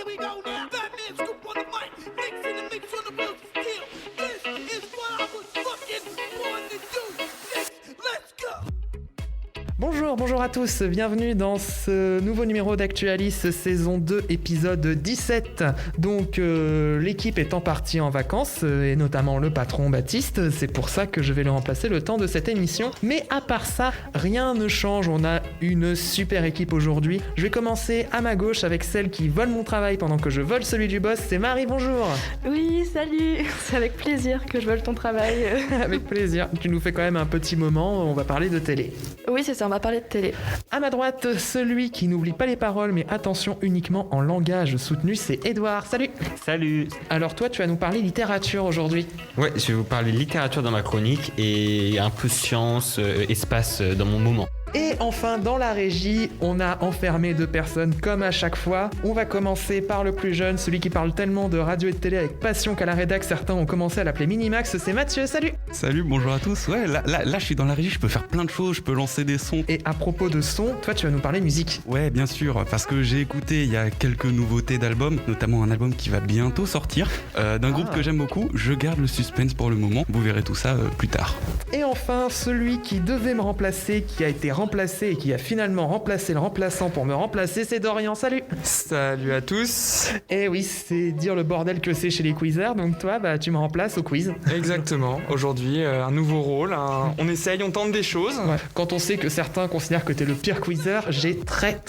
Here we go now. Batman scoop on the mic. Mix in the mix on the wheels of steel. This is what I was fucking born to do. Let's go. Bonjour à tous, bienvenue dans ce nouveau numéro d'Actualis saison 2 épisode 17. Donc l'équipe étant partie en vacances et notamment le patron Baptiste, c'est pour ça que je vais le remplacer le temps de cette émission. Mais à part ça, rien ne change, on a une super équipe aujourd'hui. Je vais commencer à ma gauche avec celle qui vole mon travail pendant que je vole celui du boss, c'est Marie, bonjour. Oui, salut, c'est avec plaisir que je vole ton travail. Avec plaisir, tu nous fais quand même un petit moment, on va parler de télé. Oui, c'est ça, on va parler de télé. À ma droite, celui qui n'oublie pas les paroles, mais attention uniquement en langage soutenu, c'est Edouard. Salut. Salut. Alors toi, tu vas nous parler littérature aujourd'hui. Ouais, je vais vous parler littérature dans ma chronique et un peu science, espace dans mon moment. Et enfin, dans la régie, on a enfermé deux personnes comme à chaque fois. On va commencer par le plus jeune, celui qui parle tellement de radio et de télé avec passion qu'à la rédac, certains ont commencé à l'appeler Minimax, c'est Mathieu, salut. Salut, bonjour à tous. Ouais, là, je suis dans la régie, je peux faire plein de choses, je peux lancer des sons. Et à propos de son, toi tu vas nous parler musique. Ouais, bien sûr, parce que j'ai écouté il y a quelques nouveautés d'albums, notamment un album qui va bientôt sortir, d'un groupe que j'aime beaucoup. Je garde le suspense pour le moment, vous verrez tout ça plus tard. Et enfin, celui qui devait me remplacer, qui a été remplacé et qui a finalement remplacé le remplaçant pour me remplacer, c'est Dorian, salut. Salut à tous. Et oui, c'est dire le bordel que c'est chez les quizers, donc toi, tu me remplaces au quiz. Exactement, aujourd'hui, un nouveau rôle, on essaye, on tente des choses. Ouais. Quand on sait que certains considèrent que t'es le pire quizzer, j'ai très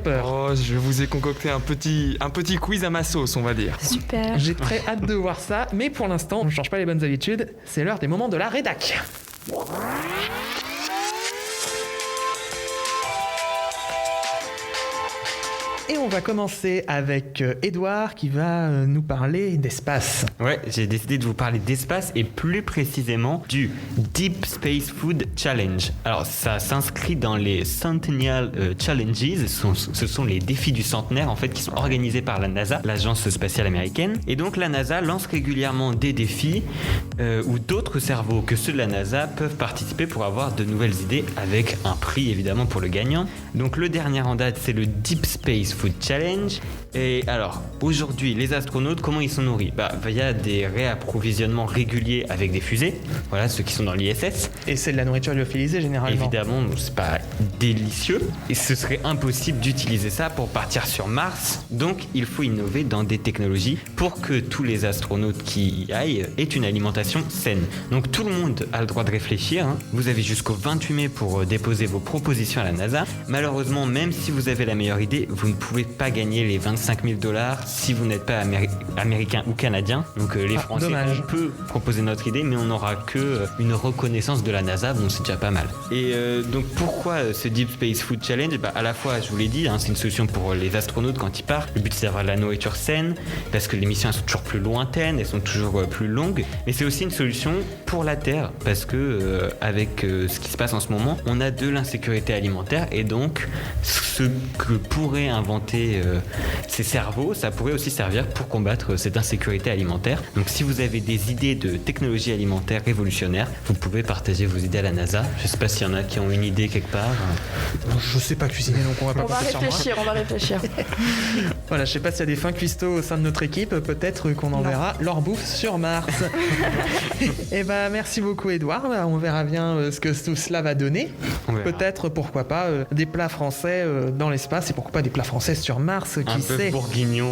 peur. Oh, je vous ai concocté un petit quiz à ma sauce, on va dire. Super. J'ai très hâte de voir ça, mais pour l'instant, on ne change pas les bonnes habitudes, c'est l'heure des moments de la rédac. Et on va commencer avec Edouard qui va nous parler d'espace. Ouais, j'ai décidé de vous parler d'espace et plus précisément du Deep Space Food Challenge. Alors ça s'inscrit dans les Centennial Challenges, ce sont les défis du centenaire en fait qui sont organisés par la NASA, l'agence spatiale américaine. Et donc la NASA lance régulièrement des défis où d'autres cerveaux que ceux de la NASA peuvent participer pour avoir de nouvelles idées avec un prix évidemment pour le gagnant. Donc le dernier en date c'est le Deep Space Food Challenge. Et alors, aujourd'hui, les astronautes, comment ils sont nourris ? Via des réapprovisionnements réguliers avec des fusées, voilà, ceux qui sont dans l'ISS. Et c'est de la nourriture lyophilisée généralement. Évidemment, c'est pas délicieux. Et ce serait impossible d'utiliser ça pour partir sur Mars. Donc, il faut innover dans des technologies pour que tous les astronautes qui y aillent aient une alimentation saine. Donc, tout le monde a le droit de réfléchir. Vous avez jusqu'au 28 mai pour déposer vos propositions à la NASA. Malheureusement, même si vous avez la meilleure idée, vous ne pouvez pas gagner les $25 000 si vous n'êtes pas américain ou canadien. Donc les Français, dommage. on peut proposer notre idée, mais on n'aura que une reconnaissance de la NASA, bon c'est déjà pas mal. Et donc pourquoi ce Deep Space Food Challenge ? À la fois, je vous l'ai dit, c'est une solution pour les astronautes quand ils partent. Le but c'est d'avoir de la nourriture saine, parce que les missions elles sont toujours plus lointaines, elles sont toujours plus longues. Mais c'est aussi une solution pour la Terre, parce que avec ce qui se passe en ce moment, on a de l'insécurité alimentaire, et donc ce que pourrait inventer ces cerveaux, ça pourrait aussi servir pour combattre cette insécurité alimentaire. Donc si vous avez des idées de technologie alimentaire révolutionnaire, vous pouvez partager vos idées à la NASA. Je sais pas s'il y en a qui ont une idée quelque part. Je sais pas cuisiner, donc on va pas compter sur moi. On va réfléchir. Voilà, je sais pas s'il y a des fins cuistots au sein de notre équipe, peut-être qu'on enverra leur bouffe sur Mars. Et merci beaucoup Edouard, on verra bien ce que tout cela va donner. Peut-être, pourquoi pas, des plats français dans l'espace, et pourquoi pas des plats français sur Mars, qui sait. Un bœuf bourguignon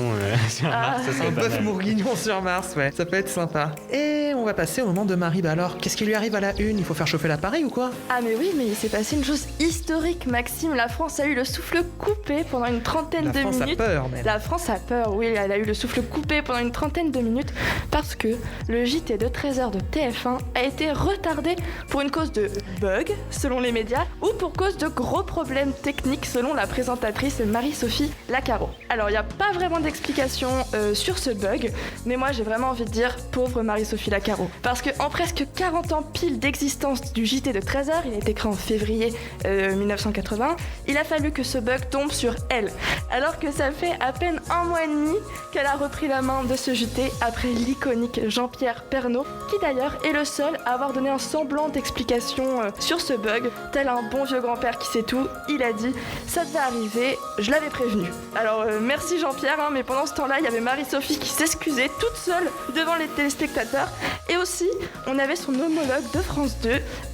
sur Mars, ça serait Un pas bœuf mal. bourguignon sur Mars, ouais, ça peut être sympa. Et on va passer au moment de Marie. Alors, qu'est-ce qui lui arrive à la une ? Il faut faire chauffer l'appareil ou quoi ? Ah mais oui, mais il s'est passé une chose historique, Maxime. La France a eu le souffle coupé pendant une trentaine de minutes. La France a peur, même. La France a peur, oui, elle a eu le souffle coupé pendant une trentaine de minutes parce que le JT de 13h de TF1 a été retardé pour une cause de bug, selon les médias, ou pour cause de gros problèmes techniques, selon la présentatrice Marie-Sophie Lacaro. Alors, il n'y a pas vraiment d'explication sur ce bug, mais moi, j'ai vraiment envie de dire pauvre Marie-Sophie Lacaro. Parce qu'en presque 40 ans pile d'existence du JT de 13h, il a été créé en février 1980, il a fallu que ce bug tombe sur elle. Alors que ça fait à peine un mois et demi qu'elle a repris la main de ce JT après l'iconique Jean-Pierre Pernaut, qui d'ailleurs est le seul à avoir donné un semblant d'explication sur ce bug. Tel un bon vieux grand-père qui sait tout, il a dit « Ça va arriver, je l'avais prévenu. Alors merci Jean-Pierre, mais pendant ce temps-là, il y avait Marie-Sophie qui s'excusait toute seule devant les téléspectateurs. Et aussi, on avait son homologue de France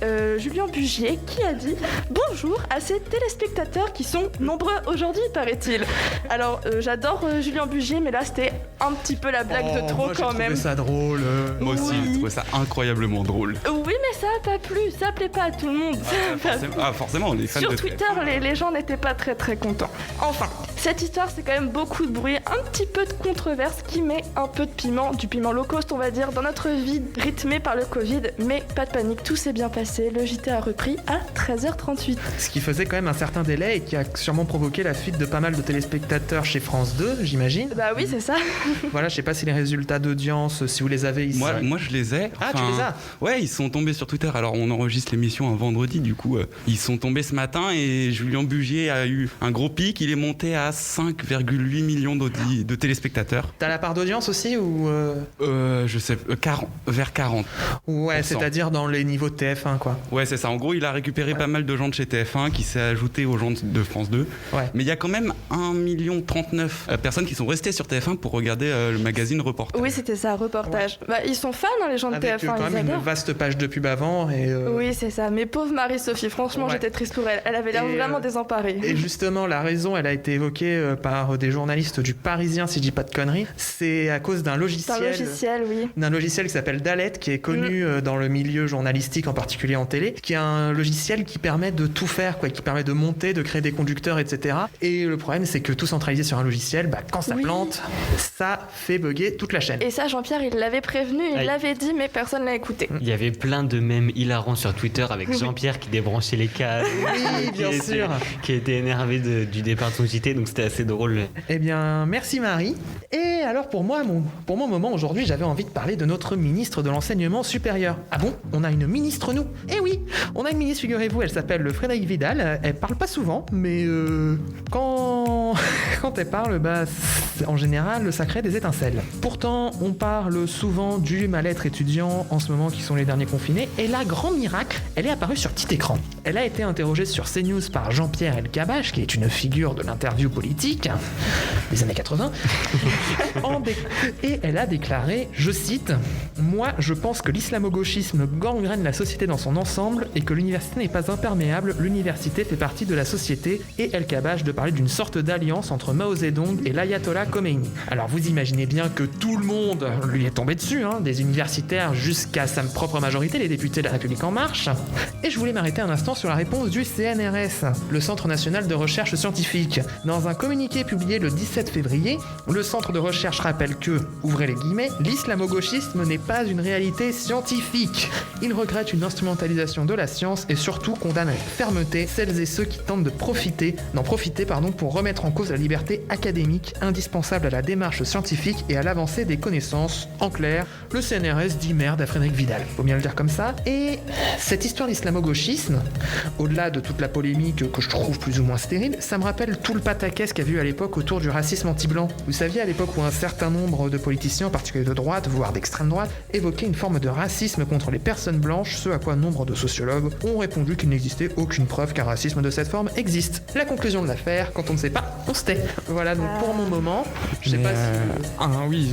2, Julien Bugier, qui a dit bonjour à ces téléspectateurs qui sont nombreux aujourd'hui, paraît-il. Alors j'adore Julien Bugier, mais là c'était un petit peu la blague de trop moi, quand j'ai même. trouvé ça drôle. Moi aussi, Oui. j'ai trouvé ça incroyablement drôle. Oui, mais ça a pas plu, ça plaît pas à tout le monde. Forcément, les fans Sur de Twitter, les gens n'étaient pas très très contents. Enfin, cette histoire, c'est quand même beaucoup de bruit, un petit peu de controverse qui met un peu de piment, du piment low cost, on va dire, dans notre vie rythmée par le Covid. Mais pas de panique, tout s'est bien passé. Le JT a repris à 13h38. Ce qui faisait quand même un certain délai et qui a sûrement provoqué la fuite de pas mal de téléspectateurs chez France 2, j'imagine. Bah oui, c'est ça. Voilà, je sais pas si les résultats d'audience, si vous les avez ici. Moi, je les ai. Ah, tu les as? Ouais, ils sont tombés sur Twitter. Alors, on enregistre l'émission un vendredi, du coup, ils sont tombés ce matin et Julien Bugier a eu un gros pic. Il est monté à 5,8 millions de téléspectateurs. T'as la part d'audience aussi ou Je sais, vers 40. Ouais, c'est-à-dire dans les niveaux de TF1, quoi. Ouais, c'est ça. En gros, il a récupéré pas mal de gens de chez TF1 qui s'est ajouté aux gens de France 2. Ouais. Mais il y a quand même 1,39 million personnes qui sont restées sur TF1 pour regarder le magazine Reportage. Oui, c'était ça, reportage. Bah, ils sont fans, les gens de Avec TF1, quand ils même une adorent. vaste page de pub avant et. Oui, c'est ça. Mais pauvre Marie-Sophie, franchement, Ouais. j'étais triste pour elle. Elle avait l'air Et, vraiment désemparée. Et justement, la raison, elle a été évoquée par des journalistes du Parisien, si je dis pas de conneries. C'est à cause d'un C'est un logiciel. logiciel, oui. D'un logiciel qui s'appelle Dalet, qui est connu dans le milieu journalistique, en particulier en télé, qui est un logiciel qui permet de tout faire, quoi, qui permet de monter, de créer des conducteurs, etc. Et le problème, c'est que tout centralisé sur un logiciel, quand ça Oui. plante, ça fait bugger toute la chaîne. Et ça, Jean-Pierre, il l'avait prévenu, il Aïe. l'avait dit, mais personne l'a écouté. Il y avait plein de mèmes hilarants sur Twitter avec Jean-Pierre qui débranchait les câbles. Oui, bien sûr. Qui était énervé du départ de son JT, donc c'était assez drôle. Eh bien, merci Marie. Et alors pour moi, pour mon moment aujourd'hui, j'avais envie de parler de notre ministre de l'enseignement supérieur. Ah bon? On a une ministre, nous? Eh oui, on a une ministre, figurez-vous, elle s'appelle Frédérique Vidal. Elle parle pas souvent, mais quand elle parle, en général, ça crée des étincelles. Pourtant, on parle souvent du mal-être étudiant en ce moment, qui sont les derniers confinés. Et là, grand miracle, elle est apparue sur petit écran. Elle a été interrogée sur CNews par Jean-Pierre Elkabbach, qui est une figure de l'interview politique des années 80. Et elle a déclaré, je cite, « Moi, je pense que l'islamo-gauchisme gangrène la société dans son ensemble et que l'université n'est pas imperméable, l'université fait partie de la société. » Et Elkabbach de parler d'une sorte d'alliance entre Mao Zedong et l'ayatollah Khomeini. Alors vous imaginez bien que tout le monde lui est tombé dessus, des universitaires jusqu'à sa propre majorité, les députés de la République En Marche. Et je voulais m'arrêter un instant sur la réponse du CNRS, le Centre National de Recherche Scientifique. Dans un communiqué publié le 17 février, le centre de recherche rappelle que, ouvrez les guillemets, l'islamo-gauchisme n'est pas une réalité scientifique. Il regrette une instrumentalisation de la science et surtout condamne avec fermeté celles et ceux qui tentent d'en profiter pour remettre en cause la liberté académique indispensable à la démarche scientifique et à l'avancée des connaissances. En clair, le CNRS dit merde à Frédérique Vidal. Faut bien le dire comme ça. Et cette histoire d'islamo-gauchisme, au-delà de toute la polémique que je trouve plus ou moins stérile, ça me rappelle tout le pataquès qu'il y a eu à l'époque autour du racisme anti-blanc. Vous saviez, à l'époque où un certain nombre de politiciens, en particulier de droite, voire d'extrême droite, évoquaient une forme de racisme contre les personnes blanches, ce à quoi nombre de sociologues ont répondu qu'il n'existait aucune preuve qu'un racisme de cette forme existe. La conclusion de l'affaire, quand on ne sait pas, on se tait. Voilà, donc pour mon moment, je sais pas si... Oui,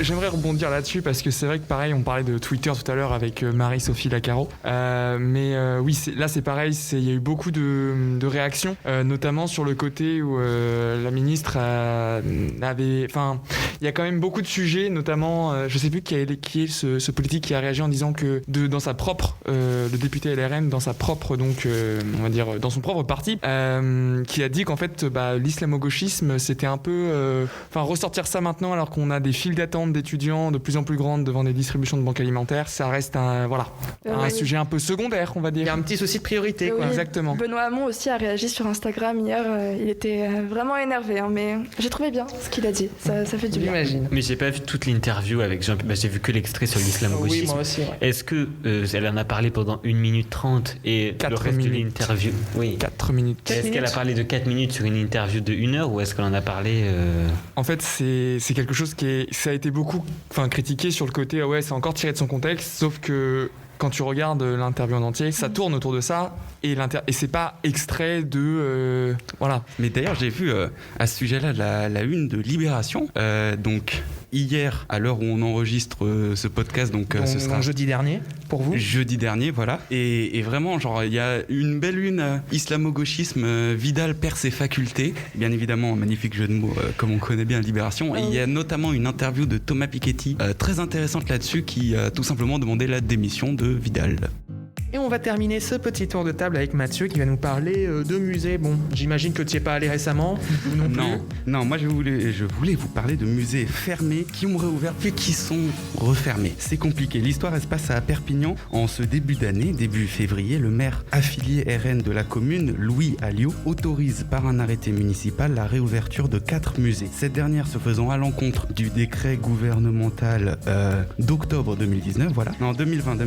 j'aimerais rebondir là-dessus parce que c'est vrai que pareil, on parlait de Twitter tout à l'heure avec Marie-Sophie Lacaro. Oui, là c'est pareil, il y a eu beaucoup de réactions, notamment sur le côté où la ministre avait... Enfin, il y a quand même beaucoup de sujets, notamment, je sais plus qui est ce politique qui a réagi en disant que dans sa propre, le député LRM, dans sa propre, donc, on va dire, dans son propre parti, qui a dit qu'en fait, l'islamo-gauchisme, c'était un peu... ressortir ça maintenant alors qu'on a des files d'attente d'étudiants de plus en plus grandes devant des distributions de banques alimentaires, ça reste un sujet un peu secondaire, on va dire. Il y a un petit souci de priorité, quoi. Oui. Exactement. Benoît Hamon aussi a réagi sur Instagram hier, il était vraiment énervé, mais j'ai trouvé bien ce qu'il a dit, ça fait du bien. J'imagine. Mais j'ai pas vu toute l'interview avec Jean. J'ai vu que l'extrait sur l'islamo-gauchisme. Oui, moi aussi, ouais. Est-ce que elle en a parlé pendant 1 minute 30 et 4 le reste de minutes. l'interview? Oui. 4 minutes. Est-ce qu'elle a parlé de 4 minutes sur une interview de 1 heure ou est-ce qu'elle en a parlé En fait, c'est quelque chose ça a été beaucoup critiqué sur le côté, c'est encore tiré de son contexte, sauf que quand tu regardes l'interview en entier, ça tourne autour de ça et c'est pas extrait de voilà. Mais d'ailleurs, j'ai vu à ce sujet-là la une de Libération. Donc hier, à l'heure où on enregistre ce podcast, donc ce sera jeudi dernier pour vous. Jeudi dernier, voilà. Et vraiment, genre, il y a une belle une islamo-gauchisme. Vidal perd ses facultés. Bien évidemment, un magnifique jeu de mots, comme on connaît bien Libération. Et il y a notamment une interview de Thomas Piketty très intéressante là-dessus, qui a tout simplement demandé la démission de Vidal. Et on va terminer ce petit tour de table avec Mathieu qui va nous parler de musées. Bon, j'imagine que tu n'y es pas allé récemment, vous non plus. Non, moi je voulais vous parler de musées fermés qui ont réouvert puis qui sont refermés. C'est compliqué. L'histoire, elle se passe à Perpignan. En ce début d'année, début février, le maire affilié RN de la commune, Louis Alliot, autorise par un arrêté municipal la réouverture de 4 musées. Cette dernière se faisant à l'encontre du décret gouvernemental d'octobre 2019. Voilà. En 2020,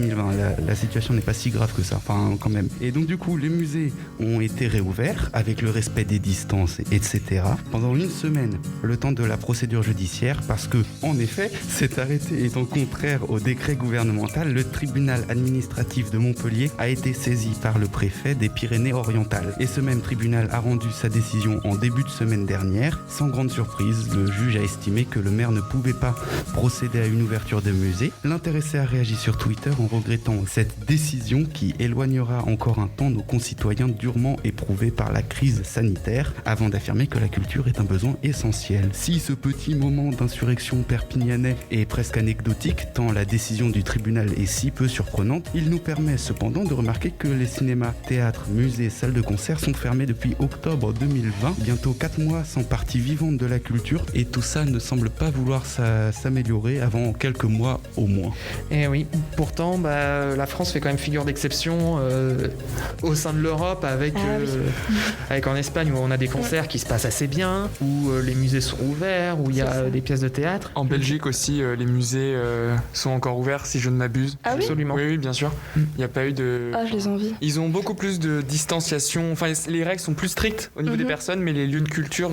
la situation n'est pas si grave que ça, enfin quand même. Et donc du coup, les musées ont été réouverts avec le respect des distances, etc. pendant une semaine, le temps de la procédure judiciaire, parce que, en effet, cet arrêté étant contraire au décret gouvernemental, le tribunal administratif de Montpellier a été saisi par le préfet des Pyrénées-Orientales. Et ce même tribunal a rendu sa décision en début de semaine dernière. Sans grande surprise, le juge a estimé que le maire ne pouvait pas procéder à une ouverture de musée. L'intéressé a réagi sur Twitter en regrettant cette décision qui éloignera encore un temps nos concitoyens durement éprouvés par la crise sanitaire, avant d'affirmer que la culture est un besoin essentiel. Si ce petit moment d'insurrection perpignanais est presque anecdotique, tant la décision du tribunal est si peu surprenante, il nous permet cependant de remarquer que les cinémas, théâtres, musées, salles de concert sont fermés depuis octobre 2020, bientôt 4 mois sans partie vivante de la culture, et tout ça ne semble pas vouloir s'améliorer avant quelques mois au moins. Et oui, pourtant, la France fait quand même figure d'exception au sein de l'Europe avec en Espagne où on a des concerts qui se passent assez bien, où les musées sont ouverts, où il y a des pièces de théâtre. En Belgique aussi, les musées sont encore ouverts, si je ne m'abuse. Ah oui ? Absolument. Oui, bien sûr. Il n'y a pas eu de... Ah, je les envie. Ils ont beaucoup plus de distanciation. Enfin, les règles sont plus strictes au niveau des personnes, mais les lieux de culture...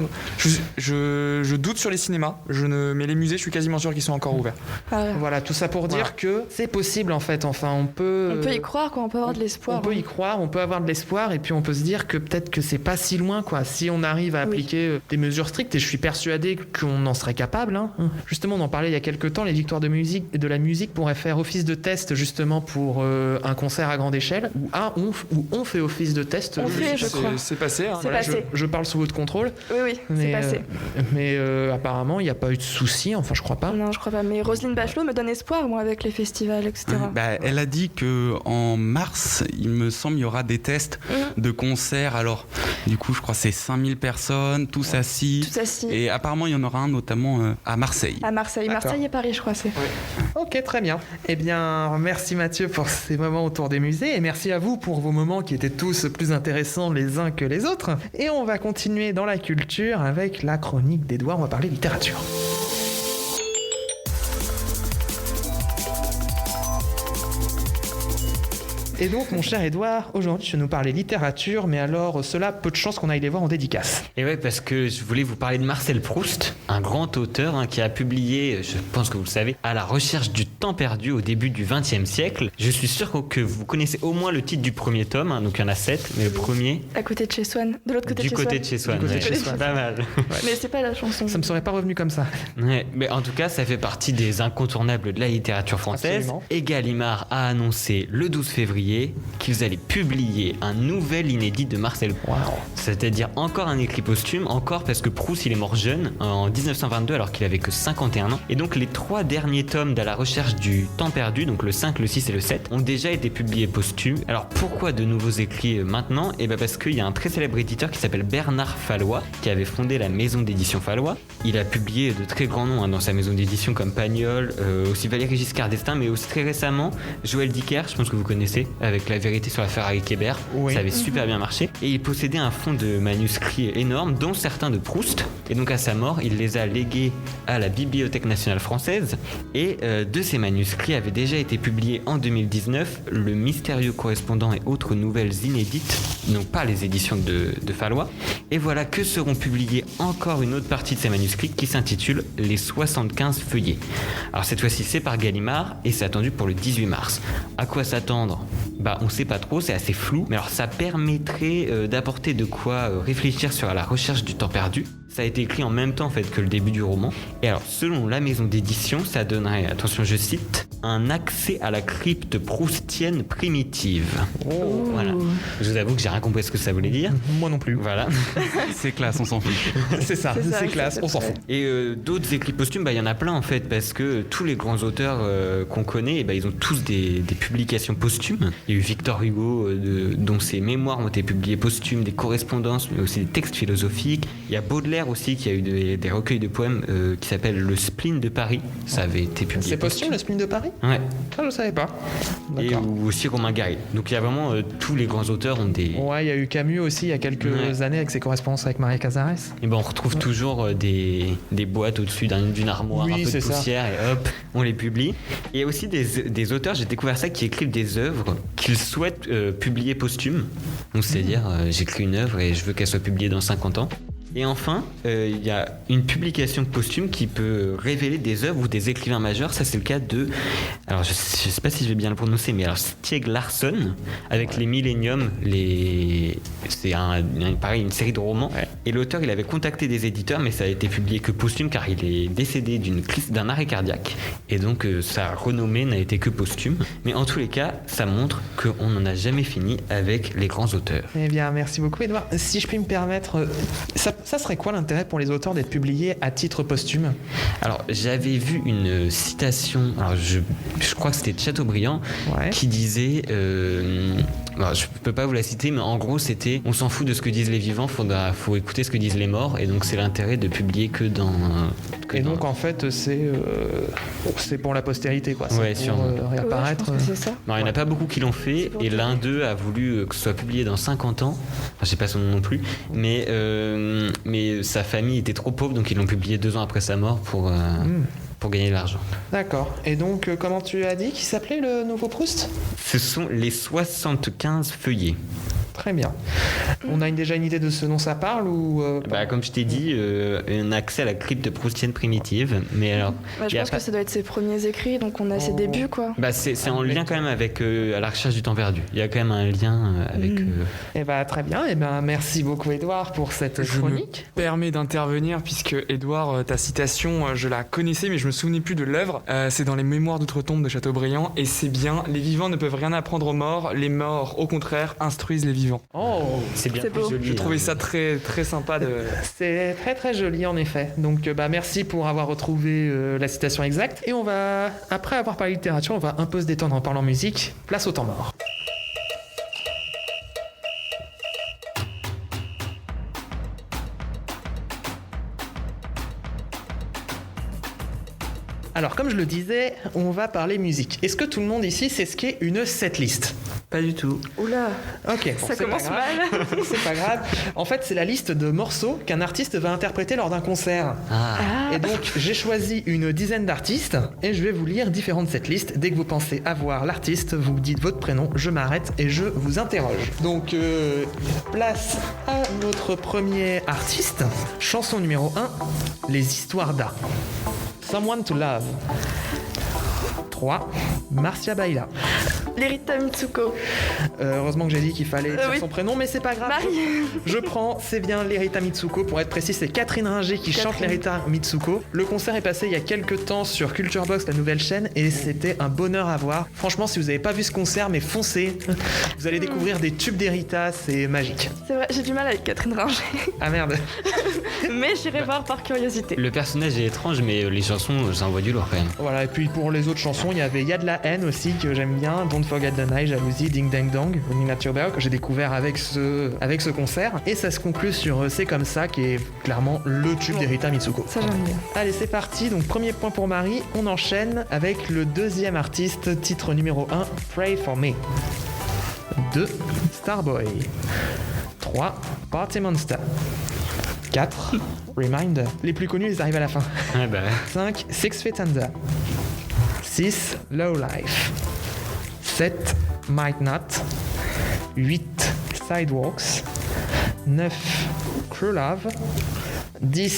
Je doute sur les cinémas, mais les musées, je suis quasiment sûr qu'ils sont encore ouverts. Ah ouais. Voilà, tout ça pour dire que c'est possible en fait. Enfin, on peut y croire, quoi. On peut avoir de l'espoir. On peut y croire, on peut avoir de l'espoir, et puis on peut se dire que peut-être que c'est pas si loin, quoi. Si on arrive à appliquer des mesures strictes, et je suis persuadé qu'on en serait capable. Hein. Justement, on en parlait il y a quelques temps, les victoires de la musique pourraient faire office de test justement pour un concert à grande échelle, où on fait office de test. Je crois. C'est passé. Hein. C'est passé. Je parle sous votre contrôle. Oui, c'est passé. Mais apparemment, il n'y a pas eu de soucis, enfin je crois pas. Non, je crois pas. Mais Roselyne Bachelot me donne espoir, moi, avec les festivals, etc. Elle a dit qu'en mars, il me semble, il y aura des tests de concerts. Alors, du coup, je crois que c'est 5000 personnes, tous assis. Et apparemment, il y en aura un notamment à Marseille. À Marseille. D'accord. Marseille et Paris, je crois, c'est. Ok, très bien. Eh bien, merci Mathieu pour ces moments autour des musées, et merci à vous pour vos moments qui étaient tous plus intéressants les uns que les autres. Et on va continuer dans la culture avec la chronique d'Edouard, on va parler littérature. Et donc, mon cher Edouard, aujourd'hui, tu vas nous parler littérature, mais alors, cela, peu de chance qu'on aille les voir en dédicace. Et ouais, parce que je voulais vous parler de Marcel Proust, un grand auteur qui a publié, je pense que vous le savez, À la recherche du temps perdu au début du XXe siècle. Je suis sûr que vous connaissez au moins le titre du premier tome, donc il y en a 7, mais le premier... À côté de chez Swann, de l'autre côté de chez Swann. Du côté de chez Swann, Du côté de chez Swann. Pas mal. Mais c'est pas la chanson. Ça me serait pas revenu comme ça. Ouais, mais en tout cas, ça fait partie des incontournables de la littérature française. Absolument. Et Gallimard a annoncé le 12 février qu'ils allaient publier un nouvel inédit de Marcel Proust. Wow. C'est-à-dire encore un écrit posthume, encore parce que Proust il est mort jeune, en 1922, alors qu'il avait que 51 ans. Et donc les 3 derniers tomes d'À la recherche du temps perdu, donc le 5, le 6 et le 7, ont déjà été publiés posthumes. Alors pourquoi de nouveaux écrits maintenant ? Et bien parce qu'il y a un très célèbre éditeur qui s'appelle Bernard Fallois, qui avait fondé la maison d'édition Fallois. Il a publié de très grands noms dans sa maison d'édition comme Pagnol, aussi Valéry Giscard d'Estaing, mais aussi très récemment Joël Dicker, je pense que vous connaissez. avec La vérité sur l'affaire Harry Kéber. Oui. Ça avait super bien marché. Et il possédait un fonds de manuscrits énorme, dont certains de Proust. Et donc à sa mort, il les a légués à la Bibliothèque nationale française. Et de ces manuscrits avait déjà été publié en 2019 Le mystérieux correspondant et autres nouvelles inédites, donc pas les éditions de Fallois. Et voilà que seront publiées encore une autre partie de ces manuscrits qui s'intitule Les 75 feuillets. Alors cette fois-ci c'est par Gallimard et c'est attendu pour le 18 mars. À quoi s'attendre ? On sait pas trop, c'est assez flou, mais alors ça permettrait d'apporter de quoi réfléchir sur la recherche du temps perdu. Ça a été écrit en même temps en fait que le début du roman. Et alors selon la maison d'édition, ça donnerait, attention je cite, un accès à la crypte proustienne primitive. Oh. Voilà. Je vous avoue que j'ai rien compris ce que ça voulait dire. Moi non plus. Voilà. C'est classe, on s'en fiche. C'est ça, C'est ça, c'est ça classe, fait on s'en très- fout. Et d'autres écrits posthumes, il y en a plein en fait, parce que tous les grands auteurs qu'on connaît, ils ont tous des publications posthumes. Il y a eu Victor Hugo, dont ses mémoires ont été publiées posthumes, des correspondances, mais aussi des textes philosophiques. Il y a Baudelaire aussi, qui a eu des recueils de poèmes qui s'appellent Le Spleen de Paris. Ça avait été publié. C'est posthume le spleen de Paris ? Ouais. Ah, je savais pas. Et D'accord. ou aussi Romain Gary. Donc il y a vraiment tous les grands auteurs ont des. Ouais, il y a eu Camus aussi il y a quelques Ouais. années avec ses correspondances avec Maria Cazares. Et on retrouve toujours des boîtes au-dessus d'une armoire, Oui, un peu de c'est ça. poussière, et hop, on les publie. Et il y a aussi des auteurs, j'ai découvert ça, qui écrivent des œuvres qu'ils souhaitent publier posthumes. Donc c'est-à-dire, j'écris une œuvre et je veux qu'elle soit publiée dans 50 ans. Et enfin, il y a une publication posthume qui peut révéler des œuvres ou des écrivains majeurs. Ça, c'est le cas de... Alors, je sais pas si je vais bien le prononcer, mais alors Stieg Larsson, avec les Millennium, c'est pareil, une série de romans. Ouais. Et l'auteur, il avait contacté des éditeurs, mais ça a été publié que posthume, car il est décédé d'un arrêt cardiaque. Et donc, sa renommée n'a été que posthume. Mais en tous les cas, ça montre qu'on n'en a jamais fini avec les grands auteurs. Eh bien, merci beaucoup, Edouard. Si je puis me permettre, ça serait quoi l'intérêt pour les auteurs d'être publiés à titre posthume ? Alors, j'avais vu une citation, alors je crois que c'était de Chateaubriand, Ouais. qui disait, alors je peux pas vous la citer, mais en gros c'était, on s'en fout de ce que disent les vivants, faut écouter ce que disent les morts, et donc c'est l'intérêt de publier que dans... Et donc, en fait, c'est pour la postérité, quoi. C'est Ouais, pour sûrement. réapparaître. Ouais, je pense que c'est ça. Non, il n'y en a pas beaucoup qui l'ont fait, C'est pour et ça. l'un d'eux a voulu que ce soit publié dans 50 ans. Enfin, je sais pas son nom non plus, mais sa famille était trop pauvre, donc ils l'ont publié 2 ans après sa mort pour gagner de l'argent. D'accord. Et donc, comment tu as dit qu'il s'appelait le nouveau Proust ? Ce sont les 75 feuillets. Très bien. On a déjà une idée de ce dont ça parle ou Comme je t'ai dit, un accès à la crypte proustienne primitive, mais alors... Ouais, je y a pense pas- que ça doit être ses premiers écrits, donc on a ses débuts, quoi. c'est en lien quand même avec à la recherche du temps perdu. Il y a quand même un lien avec... Eh ben, très bien. Eh ben, merci beaucoup, Edouard, pour cette Je me chronique. permets d'intervenir puisque Edouard, ta citation, je la connaissais mais je me souvenais plus de l'œuvre. C'est dans les Mémoires d'outre-tombe de Chateaubriand et c'est bien, les vivants ne peuvent rien apprendre aux morts, les morts au contraire instruisent les vivants. Oh, C'est bien C'est plus beau. joli. J'ai trouvé hein. ça très très sympa de... c'est très très joli en effet. Donc, merci pour avoir retrouvé la citation exacte. Et on va, après avoir parlé littérature, on va un peu se détendre en parlant musique. Place au temps mort. Alors, comme je le disais, on va parler musique. Est-ce que tout le monde ici sait ce qu'est une setlist ? Pas du tout. Oula, Ok, bon, ça c'est commence pas grave. mal. C'est pas grave. En fait, c'est la liste de morceaux qu'un artiste va interpréter lors d'un concert. Ah. Ah, Et donc, j'ai choisi une dizaine d'artistes et je vais vous lire différentes setlists. Dès que vous pensez avoir l'artiste, vous dites votre prénom, je m'arrête et je vous interroge. Donc, place à notre premier artiste. Chanson numéro 1, Les histoires d'A. Someone to Love. 3, Marcia Baila. Lerita Mitsuko. Heureusement que j'ai dit qu'il fallait dire oui. son prénom, mais c'est pas grave. Marie. Je prends, c'est bien Lerita Mitsuko. Pour être précis, c'est Catherine Ringer qui chante Catherine. Lerita Mitsuko. Le concert est passé il y a quelques temps sur Culture Box, la nouvelle chaîne, et c'était un bonheur à voir. Franchement, si vous n'avez pas vu ce concert, mais foncez. Vous allez découvrir des tubes d'Erita, c'est magique. C'est vrai, j'ai du mal avec Catherine Ringer, Ah merde. mais j'irai voir par curiosité. Le personnage est étrange, mais les chansons, ça envoie du lourd quand même. Voilà, et puis pour les autres chansons, il y avait Y'a de la haine aussi que j'aime bien, Don't Forget the Night, Jalousie, Ding Dang Dong, Running at Your Bell, que j'ai découvert avec ce concert. Et ça se conclut sur C'est comme ça, qui est clairement le tube d'Erita Mitsuko. Ça, j'aime bien. Allez, c'est parti. Donc, premier point pour Marie. On enchaîne avec le deuxième artiste, titre numéro 1, Pray for Me. 2. Starboy. 3. Party Monster. 4. Reminder. Les plus connus, ils arrivent à la fin. Ouais, bah, 5. Six Feet Under. 6. Low Life. 7. Might Not. 8. Sidewalks. 9. True Love. 10.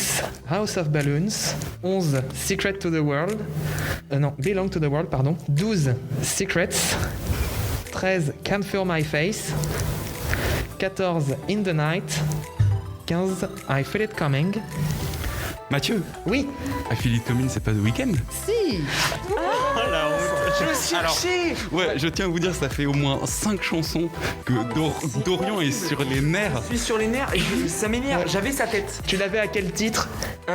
House of Balloons. 11. Secret to the World. Non, Belong to the World, pardon. 12. Secrets. 13. Can't Feel My Face. 14. In the Night. 15. I Feel It Coming. Mathieu, Oui. I Feel It Coming, c'est pas The Weeknd? Si. Je me suis cherché. Ouais, je tiens à vous dire, ça fait au moins 5 chansons que Dorian est sur les nerfs. Je suis sur les nerfs et ça m'énerve. J'avais sa tête. Tu l'avais à quel titre?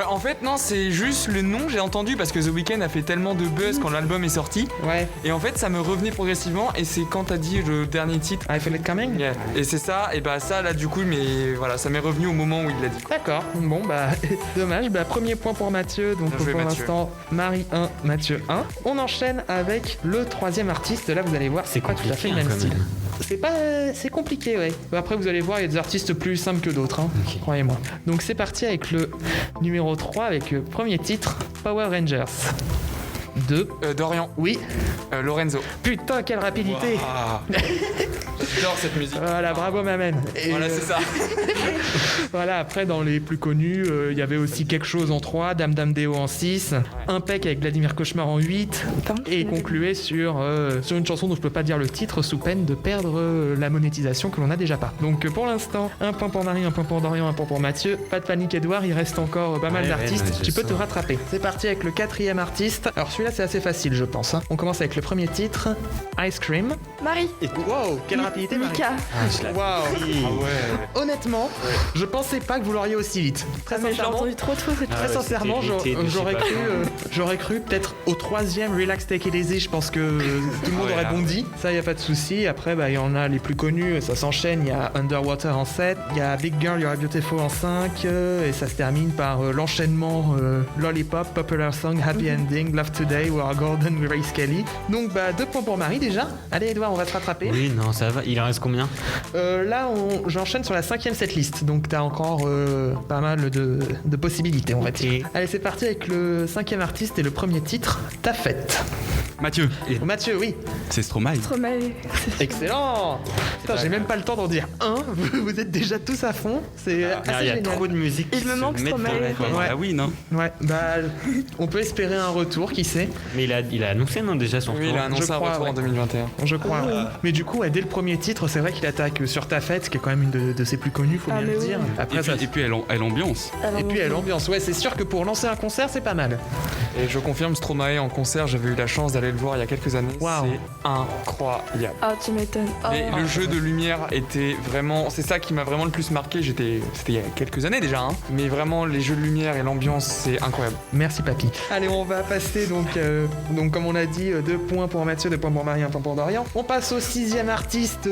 En fait, non, c'est juste le nom, j'ai entendu parce que The Weeknd a fait tellement de buzz quand l'album est sorti. Ouais. Et en fait, ça me revenait progressivement. Et c'est quand t'as dit le dernier titre. I Feel It Coming. Yeah. Et c'est ça, et bah ça là du coup, mais voilà, ça m'est revenu au moment où il l'a dit. D'accord. Bon bah dommage. Bah premier point pour Mathieu. Donc Bien joué, pour Mathieu. l'instant Marie 1, Mathieu 1. On enchaîne avec le troisième artiste. Là vous allez voir, c'est pas tout à fait compliqué le hein, même quand style. même. C'est compliqué, ouais. Après, vous allez voir, il y a des artistes plus simples que d'autres, hein, Ok. croyez-moi. Donc, c'est parti avec le numéro 3, avec le premier titre, Power Rangers. 2. Dorian, Oui. Lorenzo. Putain, quelle rapidité. J'adore cette musique. Voilà, bravo, Mamen. Et, Voilà, c'est ça. voilà, après, dans les plus connus, il y avait aussi Quelque chose en 3, Dame Dame Deo en 6, Impec avec Vladimir Cauchemar en 8, Pardon, et je l'avais concluait sur une chanson dont je peux pas dire le titre sous peine de perdre la monétisation que l'on a déjà pas. Donc pour l'instant, un point pour Marie, un point pour Dorian, un point pour Mathieu. Pas de panique Edouard, il reste encore pas mal Ouais, d'artistes. ouais, je Tu peux te sens. rattraper. C'est parti avec le quatrième artiste. Alors celui-là c'est assez facile je pense. Hein. On commence avec le premier titre, Ice Cream. Marie. Wow, quelle rapidité Marie. Mika. Waouh. Honnêtement, je pensais pas que vous l'auriez aussi vite. Très Ah, mais j'ai sincèrement. entendu trop cette Ah Très ouais, sincèrement, c'était irrité de je j'aurais sais pas cru, quoi. j'aurais cru peut-être au troisième Relax Take It Easy. Je pense que tout le monde Ouais, aurait là, bondi. Ça, y a pas de souci. Après, bah, il y en a les plus connus. Ça s'enchaîne. Il y a Underwater en 7, il y a Big Girl, You're Beautiful en 5, et ça se termine par l'enchaînement Lollipop, Popular Song, Happy Ending, Love Today, We Are Golden, with Grace Kelly. Donc, bah, 2 points pour Marie déjà. Allez, Edouard, on va se rattraper. Oui, non, ça va. Il en reste combien? Là, j'enchaîne sur la 5e setlist, donc t'as encore pas mal de possibilités, on va dire. Allez, c'est parti avec le 5e artiste et le premier titre, Ta fête. Mathieu, Mathieu, oui. c'est Stromae. Stromae. Excellent. Putain, j'ai même pas le temps d'en dire un. Vous êtes déjà tous à fond. C'est Ah, assez il y a génial. trop de musique Il qui me se manque mettent dans Stromae. la tête. Ouais. Ah oui, non? Ouais, bah, on peut espérer un retour, qui sait, Mais il a annoncé, non, déjà son Oui, retour. il a annoncé Je un crois, retour ouais. en 2021. je crois. Mais du coup, ouais, dès le premier titre, c'est vrai qu'il attaque sur Ta fête, qui est quand même une de ses plus connues, faut Ah, bien mais le oui. dire. Après, Et puis elle ambiance. et puis elle ambiance. Ouais, c'est sûr que pour lancer un concert, c'est pas mal. Et je confirme, Stromae en concert, j'avais eu la chance d'aller le voir il y a quelques années. Waouh. C'est incroyable. Ah, tu m'étonnes. Oh. Mais le jeu de lumière était vraiment, c'est ça qui m'a vraiment le plus marqué. C'était il y a quelques années déjà, hein. Mais vraiment les jeux de lumière et l'ambiance, c'est incroyable. Merci papy. Allez, on va passer donc comme on a dit, 2 points pour Mathieu, 2 points pour Marie, 1 point pour Dorian. On passe au 6e artiste.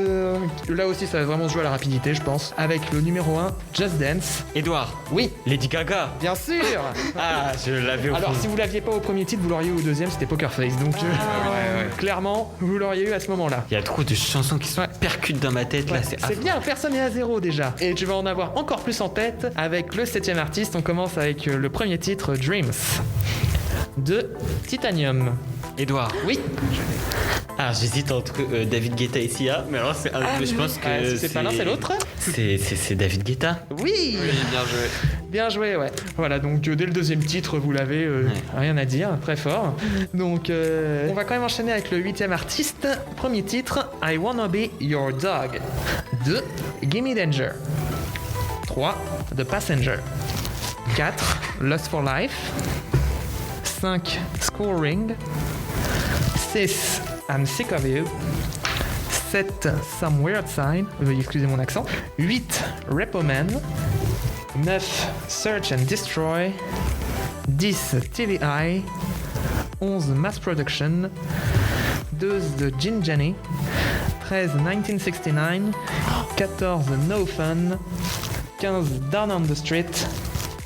Là aussi, ça va vraiment se jouer à la rapidité, je pense. Avec le numéro 1, Just Dance. Edouard, Oui, Lady Gaga. bien sûr. Ah, je l'avais au Alors, fond. si vous l'aviez pas au premier titre, vous l'auriez eu au deuxième, c'était Poker Face. Donc, clairement, vous l'auriez eu à ce moment-là. Il y a trop de chansons qui se percutent dans ma tête, là, Ouais, c'est c'est affreux. bien, personne n'est à zéro déjà. Et tu vas en avoir encore plus en tête avec le 7e artiste. On commence avec le premier titre, Dreams. De Titanium. Edouard. Oui. Ah, j'hésite entre David Guetta et Sia, mais alors c'est je pense que Si c'est pas l'un, c'est l'autre. C'est David Guetta. Oui. bien joué. Bien joué, ouais. Voilà, donc dès le deuxième titre, vous l'avez, rien à dire, très fort. Donc, on va quand même enchaîner avec le 8e artiste. Premier titre, I Wanna Be Your Dog. 2. Gimme Danger. 3. The Passenger. 4. Lost for Life. 5. School Ring. 6. I'm Sick of You. 7. Some Weird Sign. Veuillez excuser mon accent. 8. Repo Man. 9. Search and Destroy. 10. TVI. 11. Mass Production. 12. The Gin Jenny. 13. 1969. 14. No Fun. 15. Down on the Street.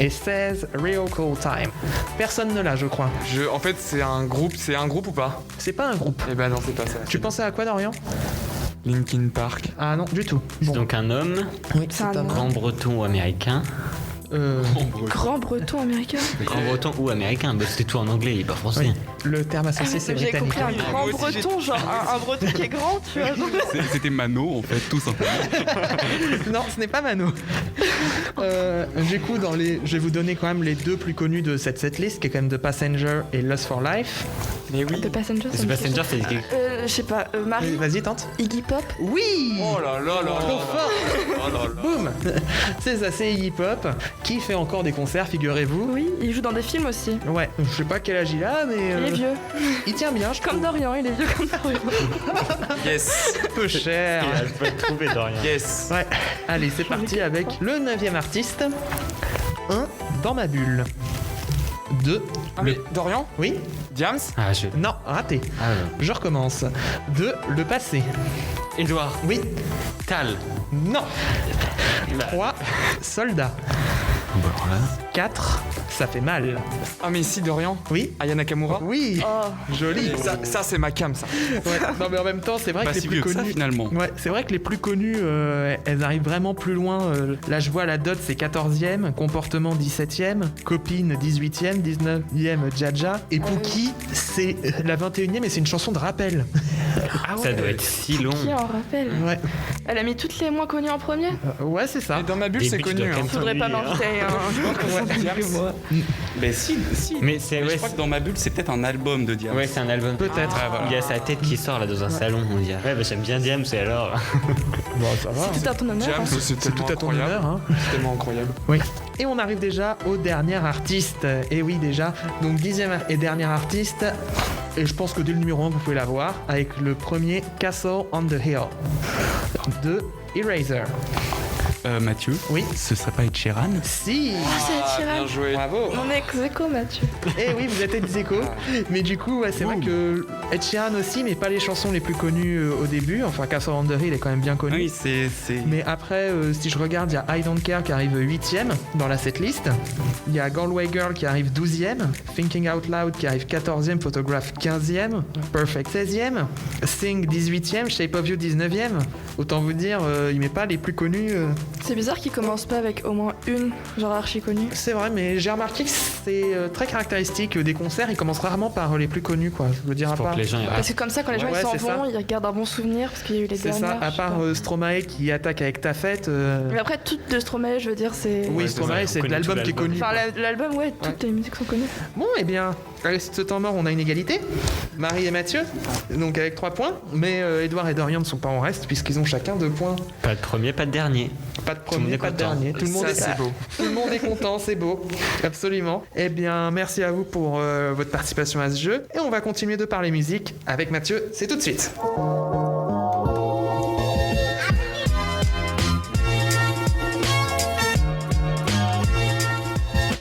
Et 16. Real Cool Time. Personne ne l'a, je crois. En fait, c'est un groupe ou pas? C'est pas un groupe. Eh ben non, c'est pas ça. Tu pensais à quoi, Dorian? Linkin Park. Ah non, du tout. C'est Bon, donc un homme, oui, C'est un c'est un nom. grand breton ou américain. Grand breton américain. Grand breton ou américain, bah, c'était tout en anglais, il est pas français. Oui. Le terme associé, c'est J'ai britannique. compris un grand Moi aussi, breton, genre un breton qui est grand, tu vois. genre. C'était Mano, en fait, tout simplement. Non, ce n'est pas Mano. Du coup, je vais vous donner quand même les deux plus connus de cette setlist, qui est quand même The Passenger et Lust for Life. Mais oui. The Passenger, ça The me fait Passenger, c'est quelque chier. Je sais pas, Marie, Vas-y, tente. Iggy Pop. Oui. Oh là là là Trop là. fort. Oh là là. Boum. C'est ça, c'est Iggy Pop, qui fait encore des concerts, figurez-vous. Oui, il joue dans des films aussi. Ouais, je sais pas quel âge il a, mais Il est vieux. il tient bien, je Comme trouve. Dorian, il est vieux comme Dorian. Yes. Peu cher. Je peux le trouver de rien. Yes. Ouais, allez, c'est parti avec le 9e artiste. 1. Dans ma bulle. 2. Ah mais Dorian, Oui. Diams, Ah, je. Non, raté. Ah, Je recommence. 2. Le passé. Edouard, Oui. Tal. Non. 3. Soldat. Bon, alors là. 4. Ça fait mal. ah mais si Dorian, Oui. Aya Nakamura. Oui. Oh, Joli. Ça c'est ma cam ça. Ouais. Non, mais en même temps, c'est vrai Pas que les si plus vieux que ça, connus. finalement. Ouais, c'est vrai que les plus connus, elles arrivent vraiment plus loin. Là, je vois la dot, c'est 14e, comportement 17e, copine 18e, 19e, Jaja. Et Pookie, c'est la 21e et c'est une chanson de rappel. Ah Ça doit être si long. qui en rappelle Ouais, Elle a mis toutes les moins connues en premier. ouais c'est ça. Et dans ma bulle c'est Début, tu connu. dois Hein. Faudrait pas m'inviter. Hein. Mais si. Mais c'est Mais ouais, je crois que dans ma bulle, c'est peut-être un album de Diams. ouais, c'est un album. Peut-être. Ah, voilà. Il y a sa tête qui sort là dans un salon, on dirait. Ouais, bah j'aime bien Diams, et alors. Bon, ça va. C'est tout à ton honneur. Diams, hein. c'est C'est tellement tout à ton incroyable. honneur. Hein. C'est tellement incroyable. Oui. Et on arrive déjà au dernier artiste. Et oui, déjà. Donc, 10e et dernier artiste. Et je pense que dès le numéro 1, vous pouvez l'avoir. Avec le premier Castle on the Hill de Eraser. Mathieu, Oui. ce serait pas Ed Sheeran? Si. C'est Ah, Ed Sheeran. bien joué. Bravo. On est ex-aequo, Mathieu. Et oui, vous êtes ex aequo. Mais du coup, ouais, c'est vrai que Ed Sheeran aussi, mais pas les chansons les plus connues au début. Enfin, Castle on the Hill est quand même bien connu. Oui, c'est. Mais après, si je regarde, il y a I Don't Care qui arrive 8e dans la setlist. Il y a Galway Girl qui arrive 12e. Thinking Out Loud qui arrive 14e. Photograph 15e. Perfect 16e. Sing 18e. Shape of You 19e. Autant vous dire, il met pas les plus connus. C'est bizarre qu'il commence pas avec au moins une, genre archi connue. C'est vrai, mais j'ai remarqué que c'est très caractéristique des concerts. Ils commencent rarement par les plus connus, quoi. Je veux dire, à Pour part. que les gens y Parce que comme ça, quand les gens Ouais, ils s'en c'est ça. vont, ils regardent un bon souvenir parce qu'il y a eu les C'est ça, dernières. à je sais part pas. Stromae qui attaque avec Ta Fête. Mais après, toutes de Stromae, je veux dire, c'est. Oui, Ouais, Stromae, c'est c'est ça, on de l'album connaît qui est tout connu. Enfin, l'album, ouais, toutes les musiques sont connues. Bon, eh bien, à ce temps mort, on a une égalité. Marie et Mathieu, donc avec 3 points. Mais Edouard et Dorian ne sont pas en reste puisqu'ils ont chacun 2 points. Pas de premier, pas de dernier. Pas de le monde premier, est pas de content. dernier. Tout le monde Ça, est c'est beau. Tout le monde est content, c'est beau. Absolument. Eh bien, merci à vous pour votre participation à ce jeu. Et on va continuer de parler musique avec Mathieu. C'est tout de suite.